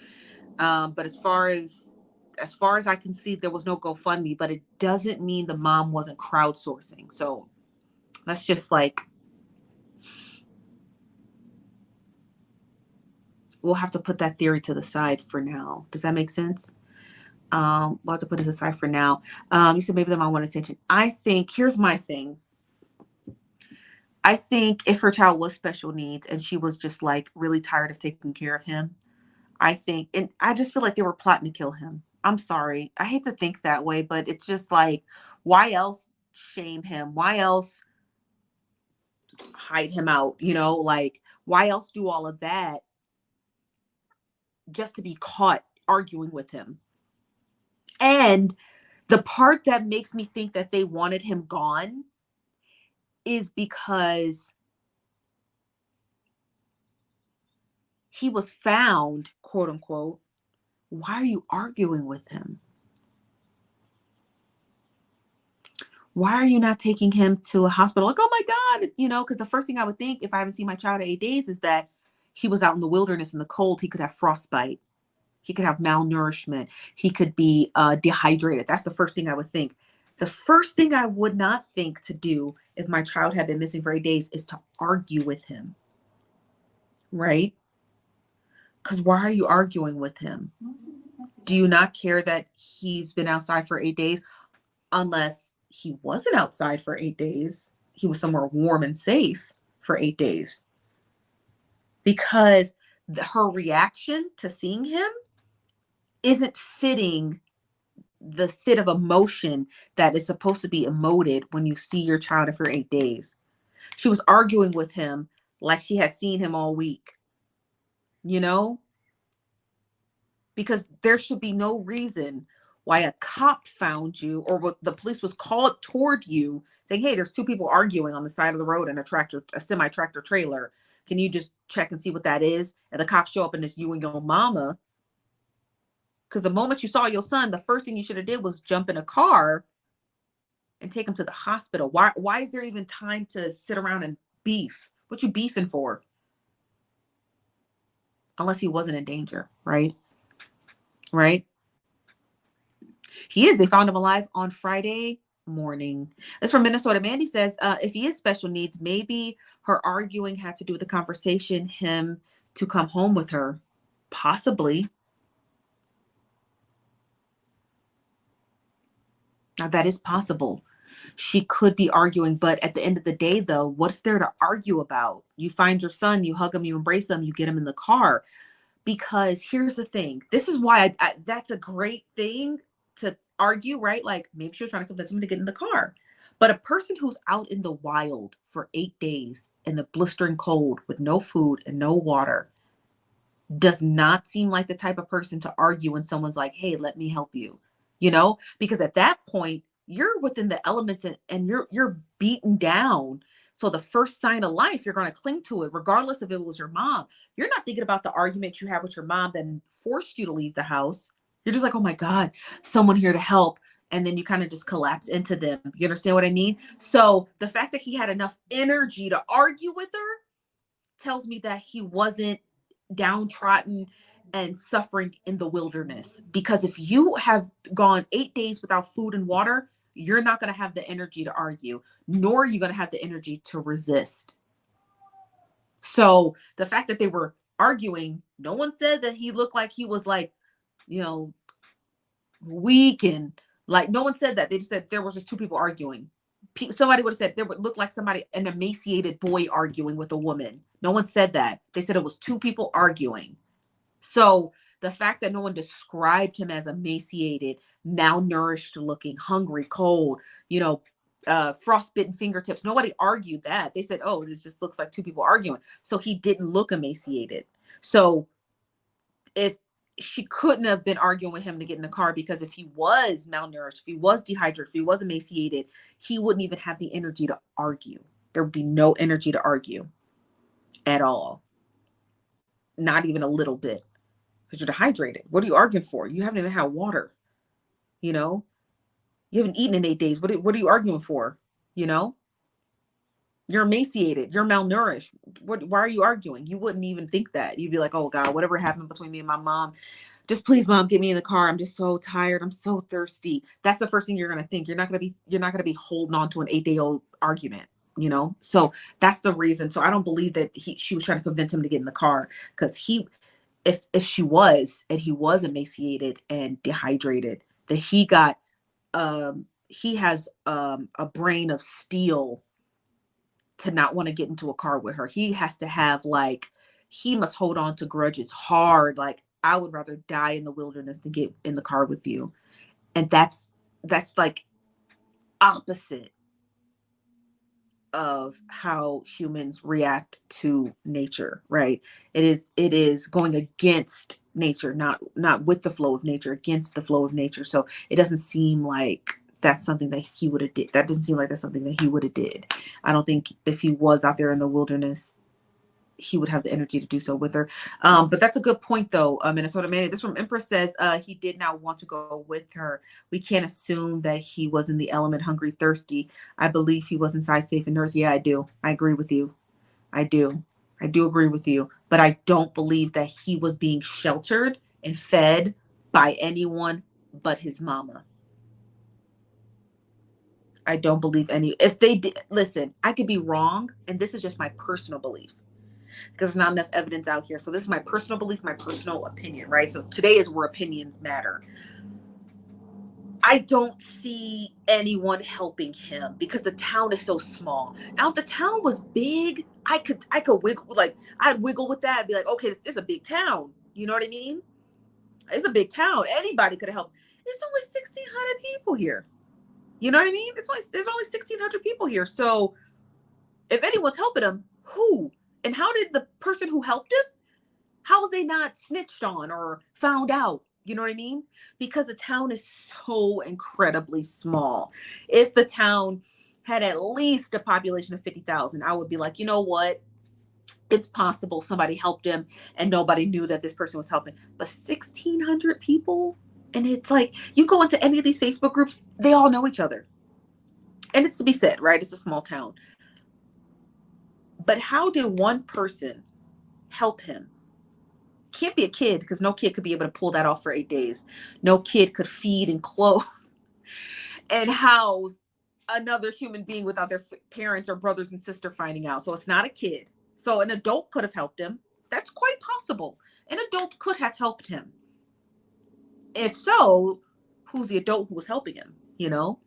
But as far as I can see, there was no GoFundMe, but it doesn't mean the mom wasn't crowdsourcing. So that's just like, we'll have to put that theory to the side for now. Does that make sense? We'll have to put it aside for now. You said maybe the mom wanted attention. I think, here's my thing. I think if her child was special needs and she was just like really tired of taking care of him, and I just feel like they were plotting to kill him. I'm sorry. I hate to think that way, but it's just like, why else shame him? Why else hide him out? Like, why else do all of that just to be caught arguing with him? And the part that makes me think that they wanted him gone is because he was found, quote unquote. Why are you arguing with him? Why are you not taking him to a hospital? Like, oh my God, because the first thing I would think if I haven't seen my child in 8 days is that he was out in the wilderness in the cold. He could have frostbite. He could have malnourishment. He could be dehydrated. That's the first thing I would think. The first thing I would not think to do if my child had been missing for 8 days is to argue with him. Right? Because why are you arguing with him? Do you not care that he's been outside for 8 days? Unless he wasn't outside for 8 days. He was somewhere warm and safe for 8 days. Because her reaction to seeing him isn't fitting the fit of emotion that is supposed to be emoted when you see your child after 8 days. She was arguing with him like she had seen him all week, you know, because there should be no reason why a cop found you or what the police was called toward you saying, hey, there's two people arguing on the side of the road in a semi tractor trailer. Can you just check and see what that is? And the cops show up and it's you and your mama. Because the moment you saw your son, the first thing you should have did was jump in a car and take him to the hospital. Why is there even time to sit around and beef? What you beefing for? Unless he wasn't in danger, right? Right? He is. They found him alive on Friday morning. That's from Minnesota. Mandy says, if he is special needs, maybe her arguing had to do with the conversation, him to come home with her. Possibly. Now, that is possible. She could be arguing, but at the end of the day, though, what's there to argue about? You find your son, you hug him, you embrace him, you get him in the car. Because here's the thing. This is why that's a great thing to argue, right? Like maybe she was trying to convince him to get in the car. But a person who's out in the wild for 8 days in the blistering cold with no food and no water does not seem like the type of person to argue when someone's like, hey, let me help you, you know, because at that point you're within the elements and you're beaten down. So the first sign of life, you're going to cling to it, regardless if it was your mom. You're not thinking about the argument you had with your mom that forced you to leave the house. You're just like, oh my God, someone here to help. And then you kind of just collapse into them. You understand what I mean? So the fact that he had enough energy to argue with her tells me that he wasn't downtrodden and suffering in the wilderness. Because if you have gone 8 days without food and water, you're not going to have the energy to argue, nor are you going to have the energy to resist. So the fact that they were arguing, no one said that he looked like he was like, you know, weak and like, no one said that. They just said there was just two people arguing. Somebody would have said there would look like an emaciated boy arguing with a woman. No one said that. They said it was two people arguing. So the fact that no one described him as emaciated, malnourished looking, hungry, cold, you know, frostbitten fingertips, nobody argued that. They said, oh, this just looks like two people arguing. So he didn't look emaciated. So if she couldn't have been arguing with him to get in the car, because if he was malnourished, if he was dehydrated, if he was emaciated, he wouldn't even have the energy to argue. There would be no energy to argue at all. Not even a little bit. Because you're dehydrated. What are you arguing for? You haven't even had water. You know, you haven't eaten in 8 days. What are you arguing for? You know, you're emaciated. You're malnourished. Why are you arguing? You wouldn't even think that. You'd be like, oh God, whatever happened between me and my mom, just please, mom, get me in the car. I'm just so tired. I'm so thirsty. That's the first thing you're going to think. You're not going to be holding on to an 8-day-old argument, you know? So that's the reason. So I don't believe that she was trying to convince him to get in the car, because if she was, and he was emaciated and dehydrated, that he has a brain of steel to not want to get into a car with her. He has to have he must hold on to grudges hard. Like, I would rather die in the wilderness than get in the car with you. And that's like opposite of how humans react to nature, right? It is going against nature, not with the flow of nature, against the flow of nature. So it doesn't seem like that's something that he would have did. That doesn't seem like that's something that he would have did. I don't think if he was out there in the wilderness, he would have the energy to do so with her. But that's a good point, though. Minnesota Man. This from Empress says he did not want to go with her. We can't assume that he was in the element, hungry, thirsty. I believe he was inside, safe and nurse. Yeah, I do. I agree with you. I do agree with you. But I don't believe that he was being sheltered and fed by anyone but his mama. I don't believe if they did. Listen, I could be wrong, and this is just my personal belief, because there's not enough evidence out here. So this is my personal belief, my personal opinion, right? So today is where opinions matter. I don't see anyone helping him because the town is so small. Now, if the town was big, I could wiggle, I'd wiggle with that and be like, okay, it's a big town. You know what I mean? It's a big town. Anybody could help. It's only 1,600 people here. You know what I mean? There's only 1,600 people here. So if anyone's helping him, who? And how did the person who helped him, how was they not snitched on or found out? You know what I mean? Because the town is so incredibly small. If the town had at least a population of 50,000, I would be like, you know what? It's possible somebody helped him and nobody knew that this person was helping. But 1,600 people? And it's like, you go into any of these Facebook groups, they all know each other. And it's to be said, right? It's a small town. But how did one person help him? Can't be a kid, because no kid could be able to pull that off for 8 days. No kid could feed and clothe and house another human being without their parents or brothers and sister finding out. So it's not a kid. So an adult could have helped him. That's quite possible. An adult could have helped him. If so, who's the adult who was helping him, you know?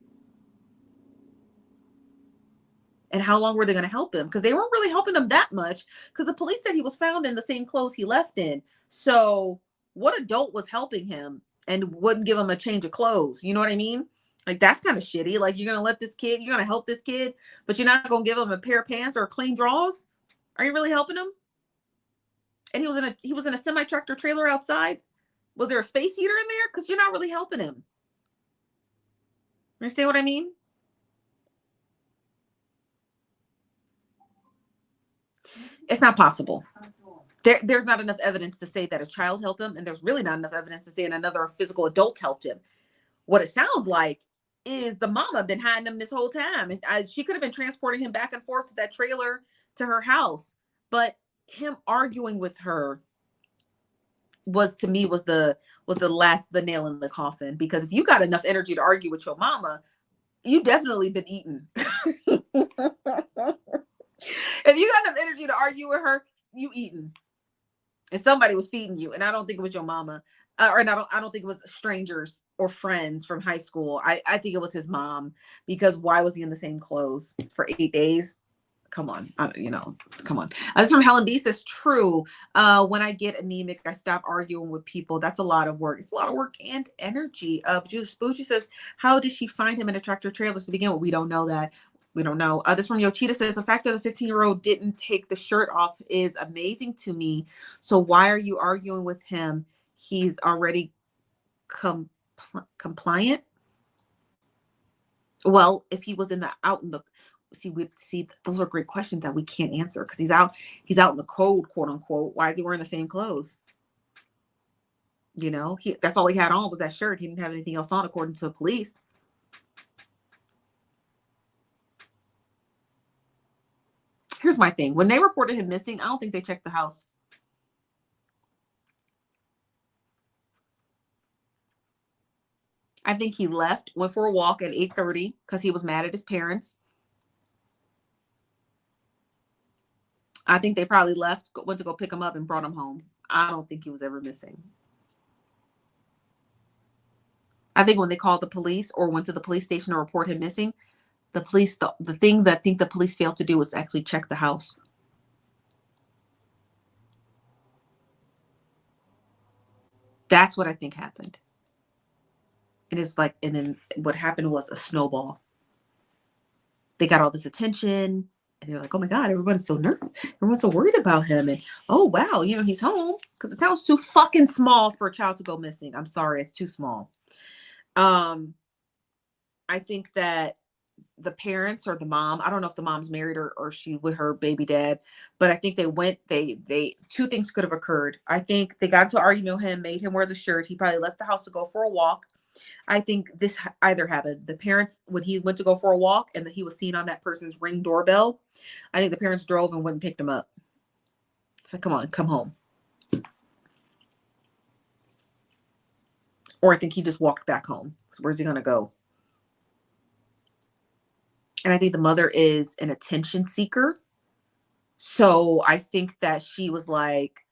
And how long were they going to help him? Because they weren't really helping him that much, because the police said he was found in the same clothes he left in. So what adult was helping him and wouldn't give him a change of clothes? You know what I mean? Like, that's kind of shitty. Like, you're going to help this kid, but you're not going to give him a pair of pants or clean drawers? Are you really helping him? And he was in a semi-tractor trailer outside. Was there a space heater in there? Because you're not really helping him. Understand what I mean? It's not possible. There's not enough evidence to say that a child helped him, and there's really not enough evidence to say another physical adult helped him. What it sounds like is the mama been hiding him this whole time. She could have been transporting him back and forth to that trailer to her house, but him arguing with her was, to me, was the nail in the coffin. Because if you got enough energy to argue with your mama, you definitely been eating. If you got enough energy to argue with her, you eating. And somebody was feeding you. And I don't think it was your mama. I don't think it was strangers or friends from high school. I think it was his mom. Because why was he in the same clothes for 8 days? Come on. Come on. This from Helen B says, true. When I get anemic, I stop arguing with people. That's a lot of work. It's a lot of work and energy. Bougie says, how did she find him in a tractor trailer to begin with? We don't know that. We don't know. This from Yochita says, the fact that the 15-year-old didn't take the shirt off is amazing to me. So why are you arguing with him? He's already compliant. Well, if he was out in the those are great questions that we can't answer, because he's out in the cold, quote unquote. Why is he wearing the same clothes? You know, that's all he had on was that shirt. He didn't have anything else on, according to the police. Here's my thing. When they reported him missing, I don't think they checked the house. I think he left, went for a walk at 8:30 because he was mad at his parents. I think they probably left, went to go pick him up, and brought him home. I don't think he was ever missing. I think when they called the police or went to the police station to report him missing, the police, the thing that I think the police failed to do was actually check the house. That's what I think happened. And it's like, and then what happened was a snowball. They got all this attention, and they're like, oh my God, everyone's so nervous. Everyone's so worried about him. And oh, wow, he's home, because the town's too fucking small for a child to go missing. I'm sorry, it's too small. I think that the parents or the mom, I don't know if the mom's married or she with her baby dad, but I think they two things could have occurred. I think they got into an argument with him, made him wear the shirt. He probably left the house to go for a walk. I think this either happened. The parents, when he went to go for a walk and he was seen on that person's Ring doorbell, I think the parents drove and went and picked him up. It's like, come on, come home. Or I think he just walked back home. So where's he going to go? And I think the mother is an attention seeker. So I think that she was like,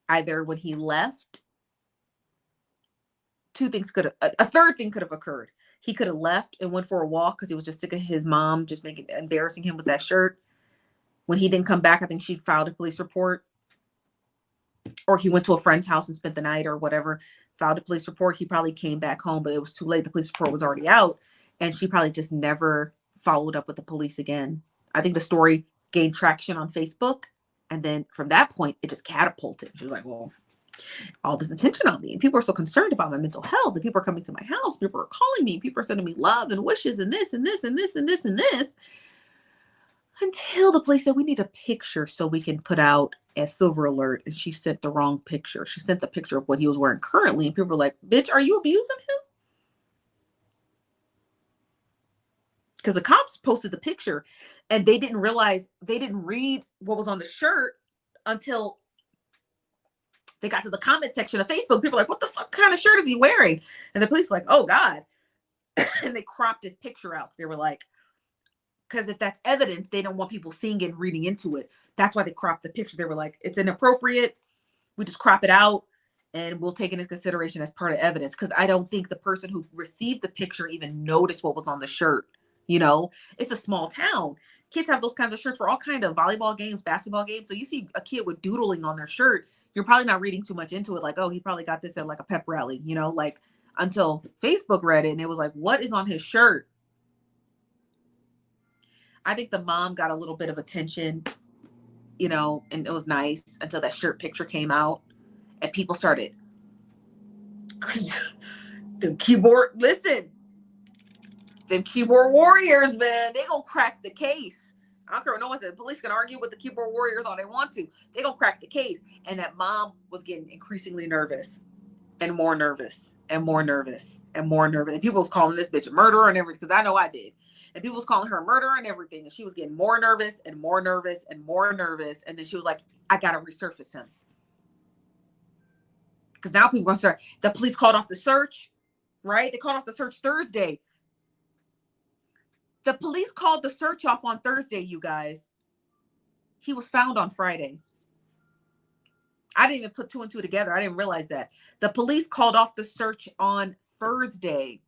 either when he left, a third thing could have occurred. He could have left and went for a walk because he was just sick of his mom just embarrassing him with that shirt. When he didn't come back, I think she filed a police report. Or he went to a friend's house and spent the night or whatever, filed a police report. He probably came back home, but it was too late. The police report was already out, and she probably just never followed up with the police again. I think the story gained traction on Facebook, and then from that point, it just catapulted. She was like, well, all this attention on me, and people are so concerned about my mental health, and people are coming to my house, people are calling me, people are sending me love and wishes and this and this and this and this and this, until the police said, we need a picture so we can put out a silver alert. And she sent the wrong picture. She sent the picture of what he was wearing currently, and people were like, bitch, are you abusing him? Because the cops posted the picture, and they didn't read what was on the shirt until they got to the comment section of Facebook. People were like, what the fuck kind of shirt is he wearing? And the police were like, oh God. And they cropped his picture out. They were like, because if that's evidence, they don't want people seeing it and reading into it. That's why they cropped the picture. They were like, it's inappropriate. We just crop it out and we'll take it into consideration as part of evidence. Because I don't think the person who received the picture even noticed what was on the shirt. You know, it's a small town. Kids have those kinds of shirts for all kinds of volleyball games, basketball games. So you see a kid with doodling on their shirt, you're probably not reading too much into it. Like, oh, he probably got this at like a pep rally, you know, like until Facebook read it and it was like, what is on his shirt? I think the mom got a little bit of attention, you know, and it was nice until that shirt picture came out and people started the keyboard. Listen, them keyboard warriors, man, they gonna crack the case. I don't care what no one said. The police can argue with the keyboard warriors all they want to. They gonna crack the case. And that mom was getting increasingly nervous and more nervous and more nervous and more nervous. And people was calling this bitch a murderer and everything, because I know I did. And people was calling her a murderer and everything. And she was getting more nervous and more nervous and more nervous. And then she was like, I gotta resurface him. Because now people are gonna start. The police called off the search, right? They called off the search Thursday. The police called the search off on Thursday, you guys. He was found on Friday. I didn't even put two and two together. I didn't realize that. The police called off the search on Thursday.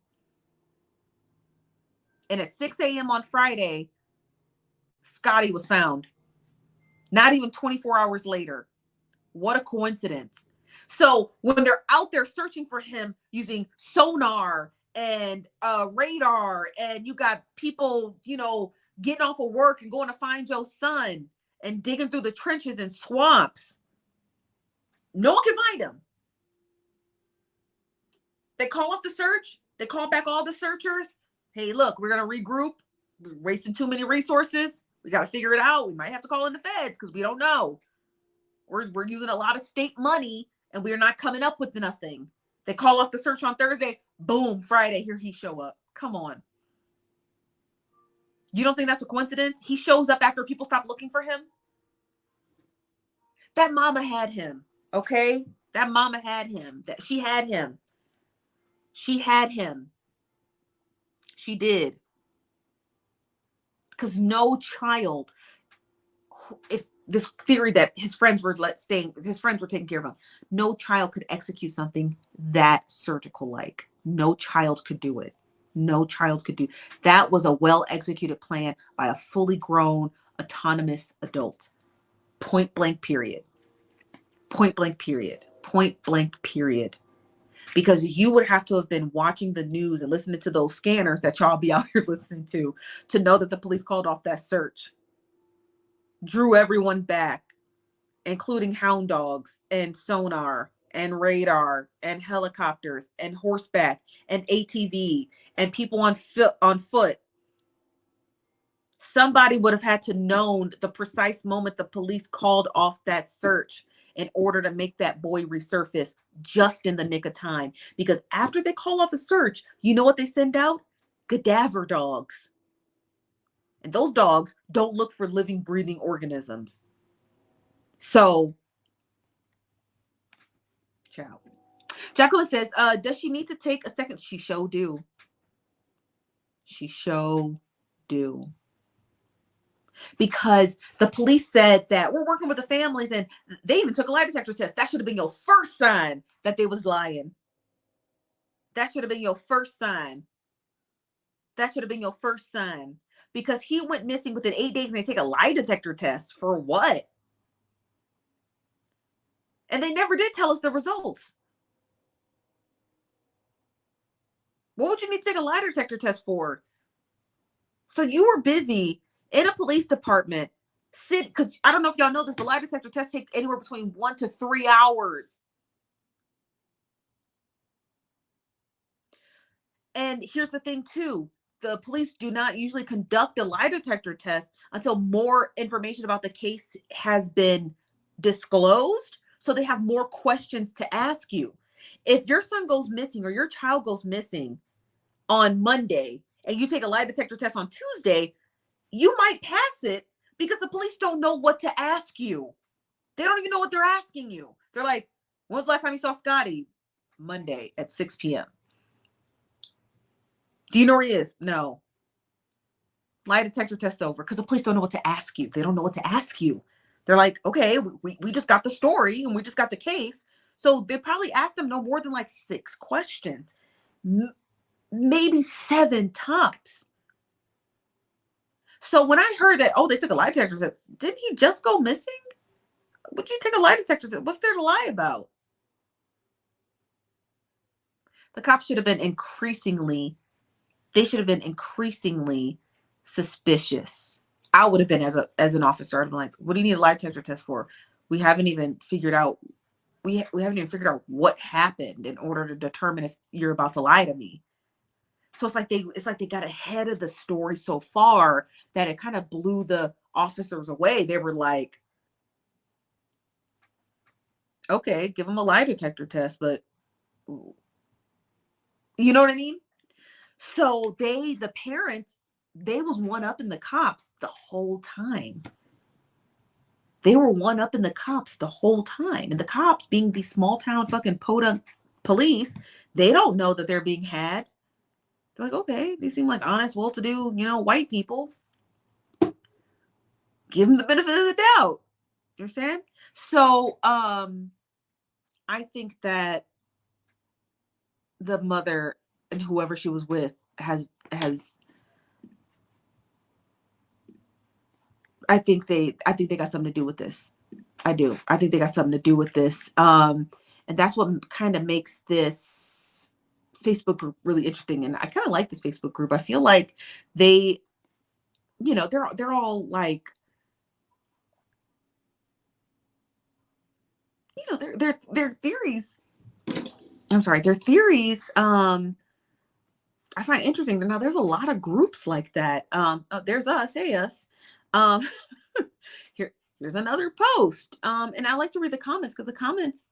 And at 6 a.m. on Friday, Scotty was found. Not even 24 hours later. What a coincidence. So when they're out there searching for him using sonar and radar, and you got people, you know, getting off of work and going to find your son and digging through the trenches and swamps, no one can find him. They call off the search. They call back all the searchers. Hey, look, we're going to regroup. We're wasting too many resources. We got to figure it out. We might have to call in the feds because we don't know. We're using a lot of state money and we're not coming up with nothing. They call off the search on Thursday. Boom, Friday, here he show up. Come on. You don't think that's a coincidence? He shows up after people stop looking for him. That mama had him, okay? That mama had him. That she had him. She had him. She did. Because no child, if this theory that his friends were taking care of him, no child could execute something that surgical like. No child could do it. No child could do. That was a well-executed plan by a fully grown, autonomous adult. Point blank period. Point blank period. Point blank period. Because you would have to have been watching the news and listening to those scanners that y'all be out here listening to know that the police called off that search. Drew everyone back, including hound dogs and sonar and radar and helicopters and horseback and ATV and people on foot. Somebody would have had to known the precise moment the police called off that search in order to make that boy resurface just in the nick of time. Because after they call off a search, you know what they send out? Cadaver dogs. And those dogs don't look for living, breathing organisms. So, ciao. Jacqueline says, does she need to take a second? She sure do. She sure do. Because the police said that we're working with the families and they even took a lie detector test. That should have been your first sign that they was lying. That should have been your first sign. That should have been your first sign. Because he went missing within 8 days and they take a lie detector test for what? And they never did tell us the results. What would you need to take a lie detector test for? So you were busy in a police department, because I don't know if y'all know this, but lie detector tests take anywhere between 1 to 3 hours. And here's the thing too. The police do not usually conduct a lie detector test until more information about the case has been disclosed. So they have more questions to ask you. If your son goes missing or your child goes missing on Monday and you take a lie detector test on Tuesday, you might pass it because the police don't know what to ask you. They don't even know what they're asking you. They're like, when's the last time you saw Scotty? Monday at 6 p.m. Do you know where he is? No. Lie detector test over, because the police don't know what to ask you. They don't know what to ask you. They're like, okay, we just got the story and we just got the case. So they probably asked them no more than like 6 questions, maybe 7 tops. So when I heard that, oh, they took a lie detector test, didn't he just go missing? Would you take a lie detector test? What's there to lie about? The cops should have been increasingly, they should have been increasingly suspicious. I would have been as an officer. I'd be like, what do you need a lie detector test for? We haven't even figured out we haven't even figured out what happened in order to determine if you're about to lie to me. So it's like they got ahead of the story so far that it kind of blew the officers away. They were like, okay, give them a lie detector test, but you know what I mean? So the parents, they was one up in the cops the whole time. They were one up in the cops the whole time. And the cops, being these small town fucking podunk police, they don't know that they're being had. They're like, okay, they seem like honest, well-to-do, white people. Give them the benefit of the doubt. You understand? So, I think that the mother and whoever she was with has I think they got something to do with this. I do. I think they got something to do with this. And that's what kind of makes this Facebook group really interesting. And I kind of like this Facebook group. I feel like they, they're all like, their theories. I'm sorry, their theories. I find interesting. Now there's a lot of groups like that. There's us, hey us. Um, here's another post. And I like to read the comments because the comments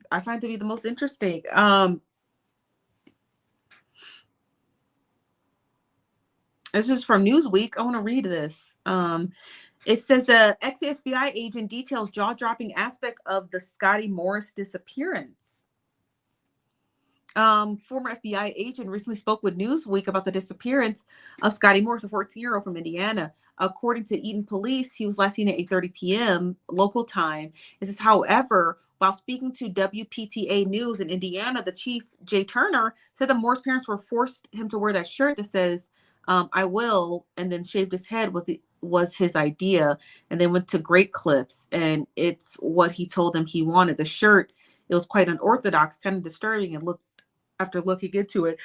I find to be the most interesting. This is from Newsweek. I want to read this. It says ex-FBI agent details jaw-dropping aspect of the Scottiemorris disappearance. Former FBI agent recently spoke with Newsweek about the disappearance of Scottiemorris, a 14-year-old from Indiana. According to Eaton Police, he was last seen at 8:30 p.m. local time. This is, however, while speaking to WPTA News in Indiana, the chief, Jay Turner, said that Moore's parents were forced him to wear that shirt that says, I will, and then shaved his head was his idea. And they went to great clips, and it's what he told them he wanted. The shirt, it was quite unorthodox, kind of disturbing, and after looking into it.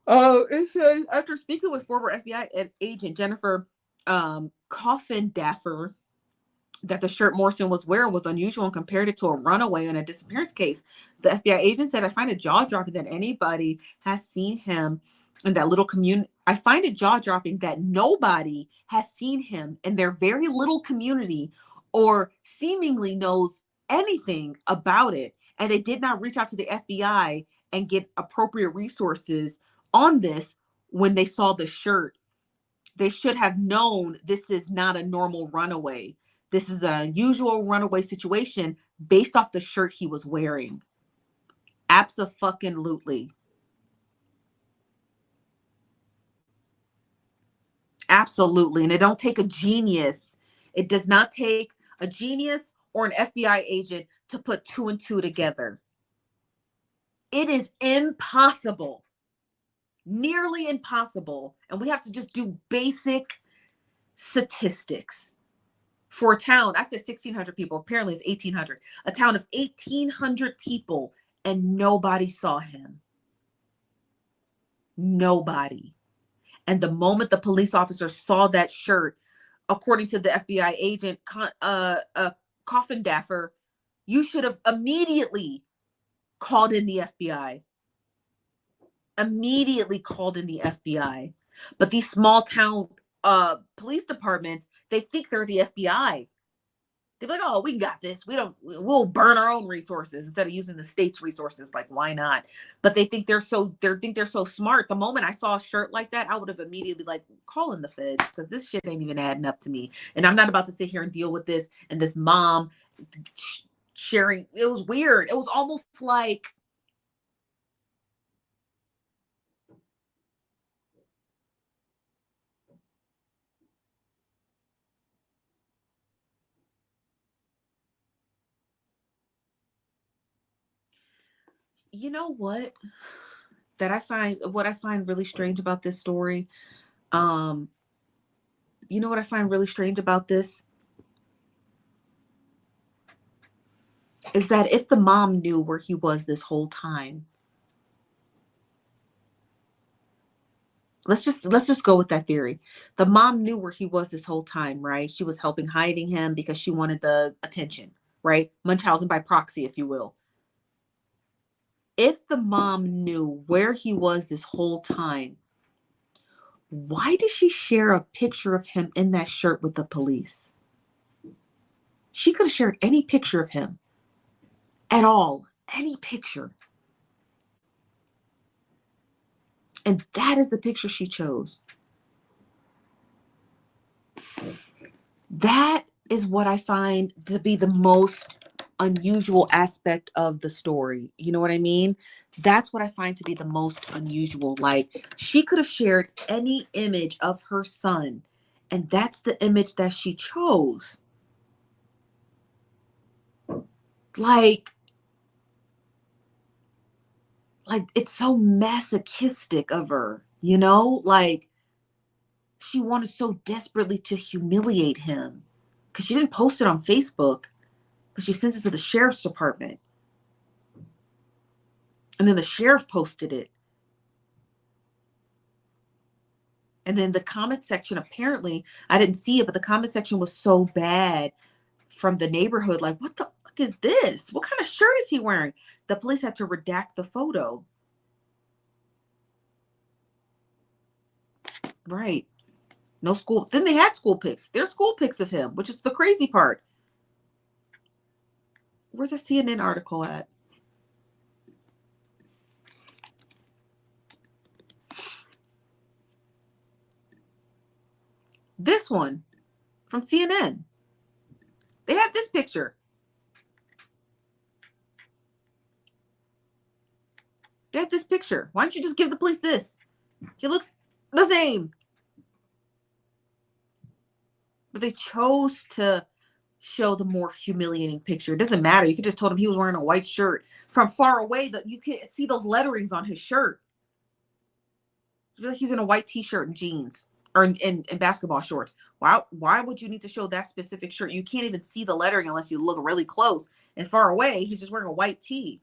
It says, after speaking with former FBI agent Jennifer Coffindaffer, that the shirt Morrison was wearing was unusual and compared it to a runaway in a disappearance case. The FBI agent said, I find it jaw-dropping that anybody has seen him in that little community. I find it jaw-dropping that nobody has seen him in their very little community or seemingly knows anything about it. And they did not reach out to the FBI and get appropriate resources on this when they saw the shirt. They should have known this is not a normal runaway. This is an unusual runaway situation based off the shirt he was wearing. Abso-fucking-lutely. Absolutely. And it don't take a genius. It does not take a genius or an FBI agent to put 2 and 2 together. It is impossible. Nearly impossible. And we have to just do basic statistics. For a town, I said 1,600 people. Apparently it's 1,800. A town of 1,800 people, and nobody saw him. Nobody. And the moment the police officer saw that shirt, according to the FBI agent, Coffin Daffer, you should have immediately called in the FBI. Immediately called in the FBI. But these small town police departments, they think they're the FBI. They're like, oh, we got this. We'll burn our own resources instead of using the state's resources. Like, why not? But they think they're so smart. The moment I saw a shirt like that, I would have immediately like calling the feds, because this shit ain't even adding up to me. And I'm not about to sit here and deal with this. And this mom sharing, it was weird. It was almost like, you know what? What I find really strange about this story, um, you know what I find really strange about this? Is that if the mom knew where he was this whole time, let's just go with that theory. The mom knew where he was this whole time, right? She was helping hiding him because she wanted the attention, right? Munchausen by proxy, if you will. If the mom knew where he was this whole time, why did she share a picture of him in that shirt with the police? She could have shared any picture of him at all, any picture. And that is the picture she chose. That is what I find to be the most unusual aspect of the story. You know what I mean? That's what I find to be the most unusual. Like, she could have shared any image of her son, and that's the image that she chose. Like it's so masochistic of her, you know? Like, she wanted so desperately to humiliate him, because she didn't post it on Facebook, but she sent it to the sheriff's department. And then the sheriff posted it. And then the comment section, apparently, I didn't see it, but the comment section was so bad from the neighborhood. Like, what the fuck is this? What kind of shirt is he wearing? The police had to redact the photo. Right. No school. Then they had school pics. There's school pics of him, which is the crazy part. Where's the CNN article at? This one from CNN. They have this picture. They have this picture. Why don't you just give the police this? He looks the same. But they chose to show the more humiliating picture. It doesn't matter. You could just told him he was wearing a white shirt. From far away, that you can see those letterings on his shirt. It's like he's in a white t-shirt and jeans, or in basketball shorts. Why would you need to show that specific shirt? You can't even see the lettering unless you look really close. And far away, he's just wearing a white tee.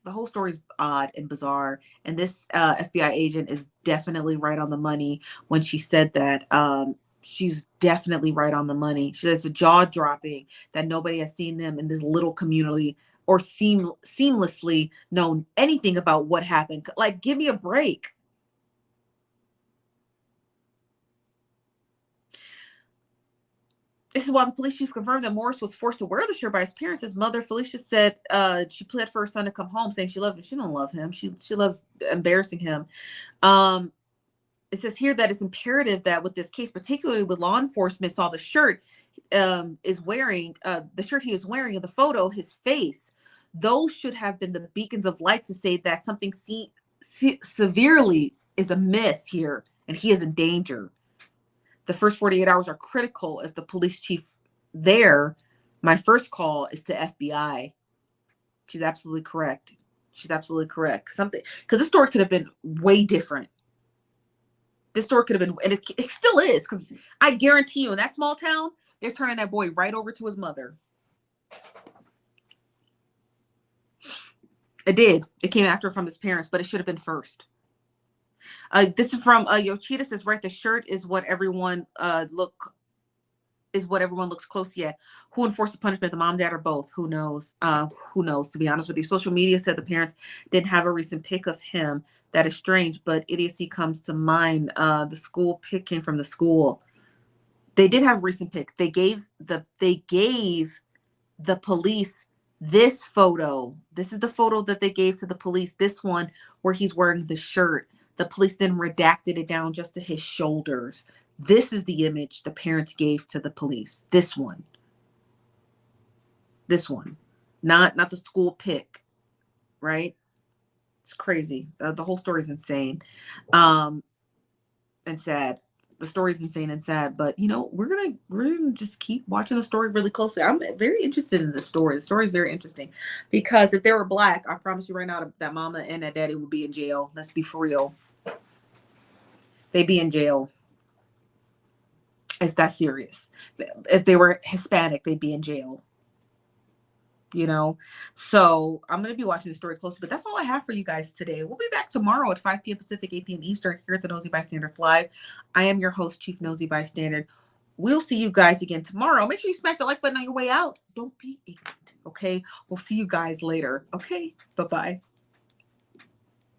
The whole story is odd and bizarre. And this FBI agent is definitely right on the money when she said that. She's definitely right on the money. She says it's a jaw dropping that nobody has seen them in this little community or seamlessly known anything about what happened. Like, give me a break. This is why the police chief confirmed that Morris was forced to wear the shirt by his parents. His mother, Felicia, said she pled for her son to come home, saying she loved him. She don't love him. She loved embarrassing him. It says here that it's imperative that with this case, particularly with law enforcement, saw the shirt is wearing, the shirt he is wearing in the photo, his face. Those should have been the beacons of light to say that something severely is amiss here and he is in danger. The first 48 hours are critical. If the police chief there, my first call is to FBI. She's absolutely correct. She's absolutely correct. Something, because this story could have been way different. This story could have been, and it still is, because I guarantee you in that small town, they're turning that boy right over to his mother. It did. It came after from his parents, but it should have been first. This is from Yoshida says, right, the shirt is what everyone looks close at. Who enforced the punishment, the mom, dad, or both? Who knows? Who knows, to be honest with you. Social media said the parents didn't have a recent pic of him. That is strange, but idiocy comes to mind. The school pic came from the school. They did have a recent pic. They gave the police this photo. This is the photo that they gave to the police. This one where he's wearing the shirt. The police then redacted it down just to his shoulders. This is the image the parents gave to the police. This one. This one. Not the school pic, right? It's crazy. The whole story is insane. And sad. The story's insane and sad, but we're gonna just keep watching the story really closely. I'm very interested in the story. The story is very interesting because if they were black, I promise you right now that mama and that daddy would be in jail. Let's be for real. They'd be in jail. It's that serious. If they were Hispanic, they'd be in jail. So I'm going to be watching the story closely, but that's all I have for you guys today. We'll be back tomorrow at 5 p.m. Pacific, 8 p.m. Eastern here at the Nosy Bystanders Live. I am your host, Chief Nosy Bystander. We'll see you guys again tomorrow. Make sure you smash the like button on your way out. Don't be ignorant, okay? We'll see you guys later, okay? Bye-bye.